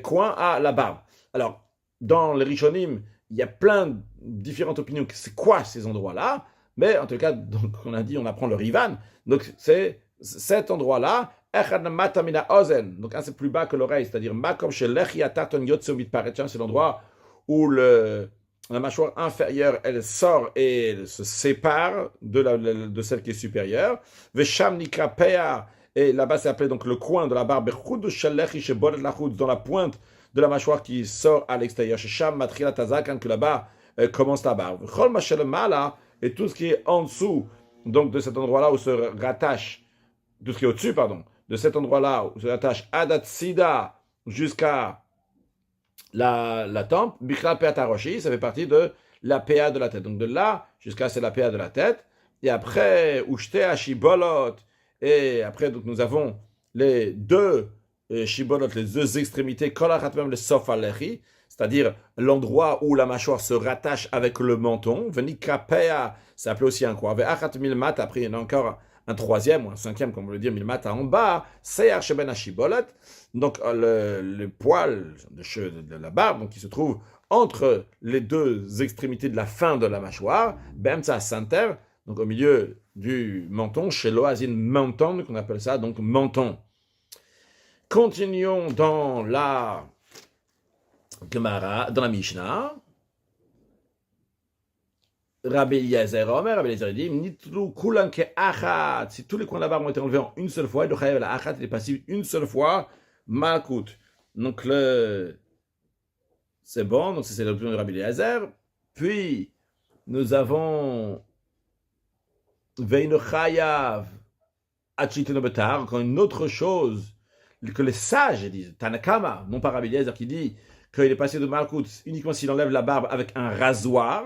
coins à la barbe. Alors, dans les Rishonim, il y a plein de différentes opinions. C'est quoi ces endroits-là? Mais en tout cas, donc, on a dit, on apprend le Rivan. Donc, c'est cet endroit-là. Donc, un, c'est plus bas que l'oreille, c'est-à-dire, c'est l'endroit où la mâchoire inférieure, elle sort et elle se sépare de celle qui est supérieure. Et là-bas, c'est appelé donc le coin de la barbe, dans la pointe de la mâchoire qui sort à l'extérieur. Chez Sham, Matrila Tazakan, que là-bas commence la barbe. Et tout ce qui est en dessous, donc de cet endroit-là où se rattache, tout ce qui est au-dessus, pardon, de cet endroit-là où se rattache Adatsida jusqu'à la tempe, Bikra Peata Roshi, ça fait partie de la PA de la tête. Donc de là jusqu'à c'est la PA de la tête. Et après, Ushte Ashibolot, et après, donc nous avons les 2 shibolot, les 2 extrémités, kolachat même le sof alechi, c'est-à-dire l'endroit où la mâchoire se rattache avec le menton. Venika pea, c'est appelé aussi un coin. Ve'achat milmat, après il y en a encore un 3e ou un 5e, comme on veut dire, milmat en bas, seyar sheben hashibolot, donc le poil de la barbe, donc qui se trouve entre les 2 extrémités de la fin de la mâchoire, bemtsa center, donc au milieu du menton, chez l'oasine menton, qu'on appelle ça donc menton. Continuons dans la Gemara, dans la Mishnah. Rabbi Eliezer Omer, Rabbi Eliezer dit, Nitlu kulan ke achat. Si tous les coins de la barbe ont été enlevés en une seule fois, le chayav la achat, il est passible une seule fois, malkout. Donc c'est bon, donc c'est l'opinion de Rabbi Eliezer. Puis nous avons Veinu chayav achitenu betar, encore une autre chose que les sages disent, Tanakama, non pas Rabbi Eliezer, qui dit qu'il est passé de malkout uniquement s'il enlève la barbe avec un rasoir.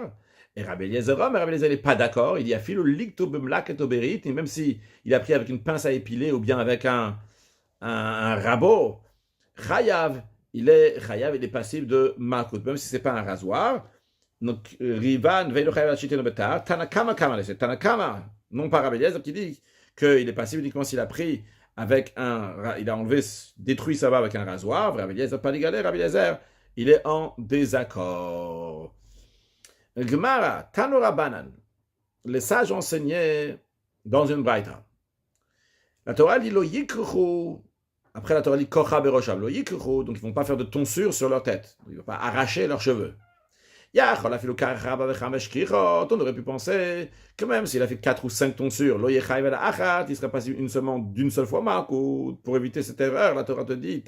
Et Rabbi Eliezer n'est pas d'accord. Il dit à filo likto bemlak et oberit, et même si il a pris avec une pince à épiler ou bien avec un rabot, chayav, il est passible de malkout, même si c'est pas un rasoir. Donc Rivan veilo chayav achitenu betar, Tanakama kama, c'est Tanakama, non pas Rabbi Eliezer, qui dit qu'il est passible uniquement s'il a pris avec il a détruit sa barbe avec un rasoir. Rabbi Eliezer pas d'égaler, Rabbi Eliezer, il est en désaccord. Gemara, Tanura Banan, les sages enseignaient dans une braïta. La Torah dit lo yikru, après la Torah dit kocha berosham, lo yikru, donc ils ne vont pas faire de tonsure sur leur tête, ils ne vont pas arracher leurs cheveux. On aurait pu penser que même s'il a fait 4 ou 5 tonsures, lo yechayv el achat, il serait passé d'une seule fois malkout. Pour éviter cette erreur, la Torah te dit,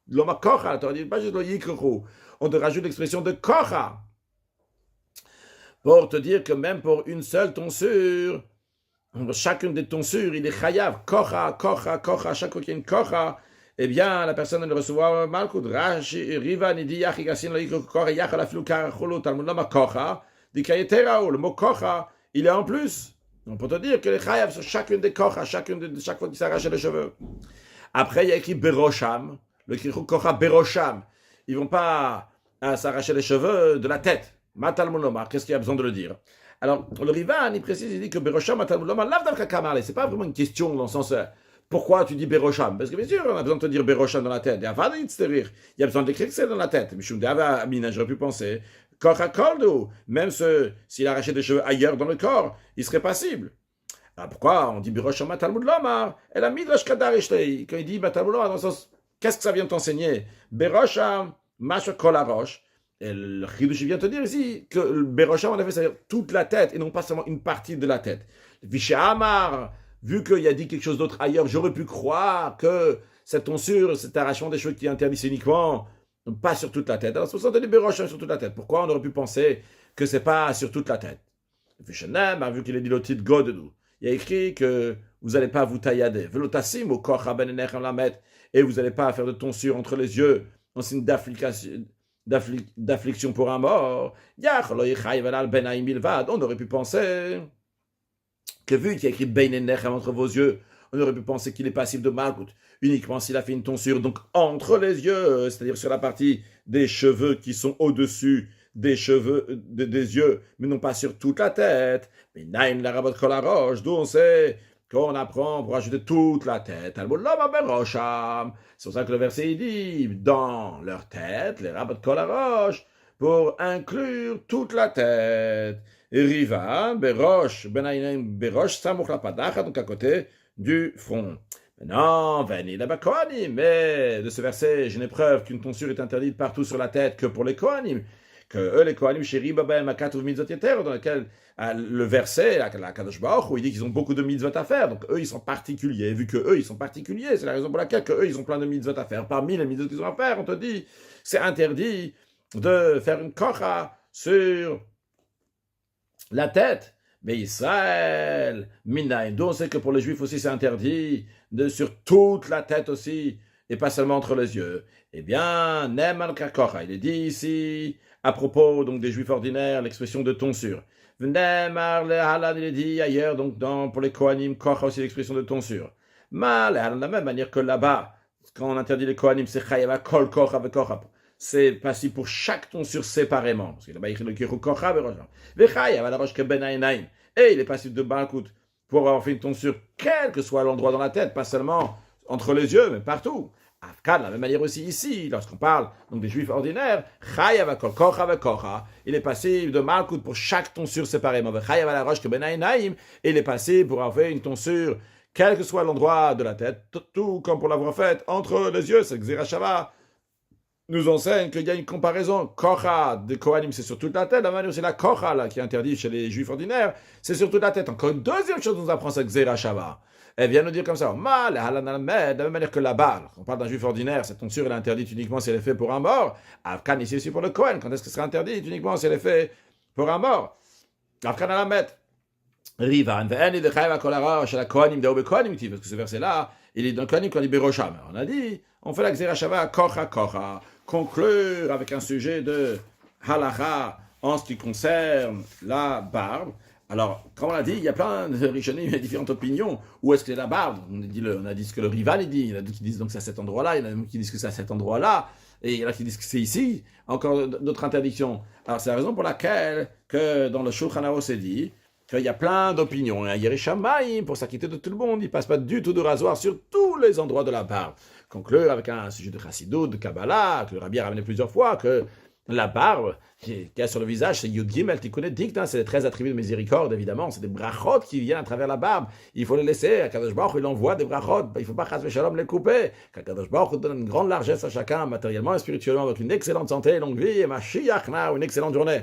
l'oma kocha, la Torah dit pas juste lo yikru, on te rajoute l'expression de kocha. Pour te dire que même pour une seule tonsure, chacune des tonsures, il est chayav, kocha, kocha, kocha, chaque fois qu'il y a une kocha, eh bien, la personne ne recevra malkout. Rashi, Riva, Nidi, Yachigasin, Loïko, Kocha, Yachala, Filou, Karacholo, Talmud, Lama, Kocha, Dikayeterao, le mot kocha, il est en plus. Donc, pour te dire que les chayav sur chacune des kocha, chaque fois qu'il s'arrache les cheveux. Après, il y a écrit Berosham, le écrit kocha, Berosham. Ils ne vont pas s'arracher les cheveux de la tête. Matal Monomar, qu'est-ce qu'il y a besoin de le dire? Alors, le Rivan, il précise, il dit que Berosham, Matal Monomar, l'avdavka kamarle, c'est pas vraiment une question dans le sens, pourquoi tu dis Berosham? Parce que bien sûr, on a besoin de te dire Berosham dans la tête. Il y a besoin d'écrire que c'est dans la tête. Mais j'aurais pu penser, Kocha Koldu, même s'il arrachait des cheveux ailleurs dans le corps, il serait passible. Alors pourquoi on dit Berosham, Matal Monomar? Et la Midrash Kadarishtai, quand il dit Matal Monomar, dans le sens, qu'est-ce que ça vient t'enseigner? Berosham, Masha Kolarosh. Et le Chidush vient te dire ici que le Berosham, en effet, c'est toute la tête et non pas seulement une partie de la tête. Vishay Amar, vu qu'il a dit quelque chose d'autre ailleurs, j'aurais pu croire que cette tonsure, cet arrachement des cheveux qui est interdit, c'est uniquement pas sur toute la tête. Alors c'est pour ça qu'on dit Berosham sur toute la tête. Pourquoi on aurait pu penser que c'est pas sur toute la tête? Vishay Amar, vu qu'il a dit le titre Godedou, il y a écrit que vous n'allez pas vous taillader. Velotassim au kocha ben enechem lamet, et vous n'allez pas faire de tonsure entre les yeux en signe d'affliction pour un mort. On aurait pu penser que vu qu'il y a écrit Ben Enechem entre vos yeux, on aurait pu penser qu'il est passible de malkout uniquement s'il a fait une tonsure, donc entre les yeux, c'est-à-dire sur la partie des cheveux qui sont au-dessus des cheveux des yeux, mais non pas sur toute la tête. Mais naim la rabot kol harosh, d'où on sait qu'on apprend pour ajouter toute la tête. C'est pour ça que le verset il dit dans leur tête, les rabot kol harosh, pour inclure toute la tête. Et Riva, Berosh, Benaïnem, Berosh, Samouk la Padacha, donc à côté du front. Non, Veni la Kohanim, mais de ce verset, j'ai une preuve qu'une tonsure est interdite partout sur la tête que pour les Kohanim. Que eux, les Kohanim, chez Riba, Makat ou Mitzvot Yeter, dans lequel le verset, la Kadosh Baruch, où il dit qu'ils ont beaucoup de mitzvot à faire, donc eux, ils sont particuliers. Vu que eux, ils sont particuliers, c'est la raison pour laquelle que eux, ils ont plein de mitzvot à faire. Parmi les mitzvot qu'ils ont à faire, on te dit, c'est interdit de faire une kocha sur la tête. Mais Israël, Minaïm, donc on sait que pour les Juifs aussi, c'est interdit sur toute la tête aussi, et pas seulement entre les yeux. Eh bien, Neman Kakocha, il est dit ici, à propos donc des Juifs ordinaires, l'expression de tonsure. Nemar le Halan, il est dit ailleurs, donc pour les Kohanim, Kocha aussi l'expression de tonsure. Mais le Halan, de la même manière que là-bas, quand on interdit les Kohanim, c'est Chayava Kol Kocha avec Kocha. C'est passé pour chaque tonsure séparément. Parce que là-bas, il y a écrit le Kirou Kocha Berosham. Vechayava la roche que Benaïnaïm. Et il est passé de Balkout pour avoir fait une tonsure, quel que soit l'endroit dans la tête, pas seulement entre les yeux, mais partout. Afkan, de la même manière aussi ici, lorsqu'on parle donc des juifs ordinaires, Chayav akol kocha vekocha, il est passé de Malkout pour chaque tonsure séparément, Chayav ala rosh kebenaïnaïm, et il est passé pour avoir une tonsure, quel que soit l'endroit de la tête, tout comme pour l'avoir fait entre les yeux, c'est Xera Shava nous enseigne qu'il y a une comparaison. Kocha de Kohanim, c'est sur toute la tête. La manière, c'est la Kocha là, qui est interdite chez les juifs ordinaires, c'est sur toute la tête. Encore une deuxième chose nous apprend cette Xera Shava. Elle vient nous dire comme ça, mal, de la même manière que la balle. On parle d'un juif ordinaire, cette tonsure elle est interdite uniquement si elle est faite pour un mort. Afkan ici aussi pour le Kohen. Quand est-ce que ce sera interdit uniquement si elle est faite pour un mort? Afkan à la mettre. Rivan, de Chayva Kolara, chez la Kohanim, Daoube Kohanim, parce que ce verset-là, il est dans le Kohanim qu'on dit Berosham. On a dit, on fait la Xera Shava, Kocha, Kocha. Conclure avec un sujet de halacha en ce qui concerne la barbe. Alors, comme on l'a dit, il y a plein de Rishonim, il y a différentes opinions. Où est-ce que c'est la barbe? On a dit ce que le rival dit. Il y en a d'autres qui disent donc c'est à cet endroit-là. Il y en a d'autres qui disent que c'est à cet endroit-là. Et il y en a qui disent que c'est ici. Encore d'autres interdictions. Alors, c'est la raison pour laquelle que dans le Shulchan Aruch c'est dit qu'il y a plein d'opinions. Il y a Yerushalayim pour s'acquitter de tout le monde. Il ne passe pas du tout de rasoir sur tous les endroits de la barbe. Conclure avec un sujet de Chassidut, de Kabbalah, que le Rabbi a ramené plusieurs fois, que la barbe qu'il y a sur le visage, c'est Yud Gimel, Tikkun Dikta, c'est les 13 attributs de miséricorde, évidemment, c'est des brachot qui viennent à travers la barbe. Il faut les laisser, Akadosh Baruch Hu, il envoie des brachot, il ne faut pas chas v'shalom les couper, qu'Akadosh Baruch Hu donne une grande largesse à chacun, matériellement et spirituellement, avec une excellente santé, longue vie, et Mashiach, une excellente journée.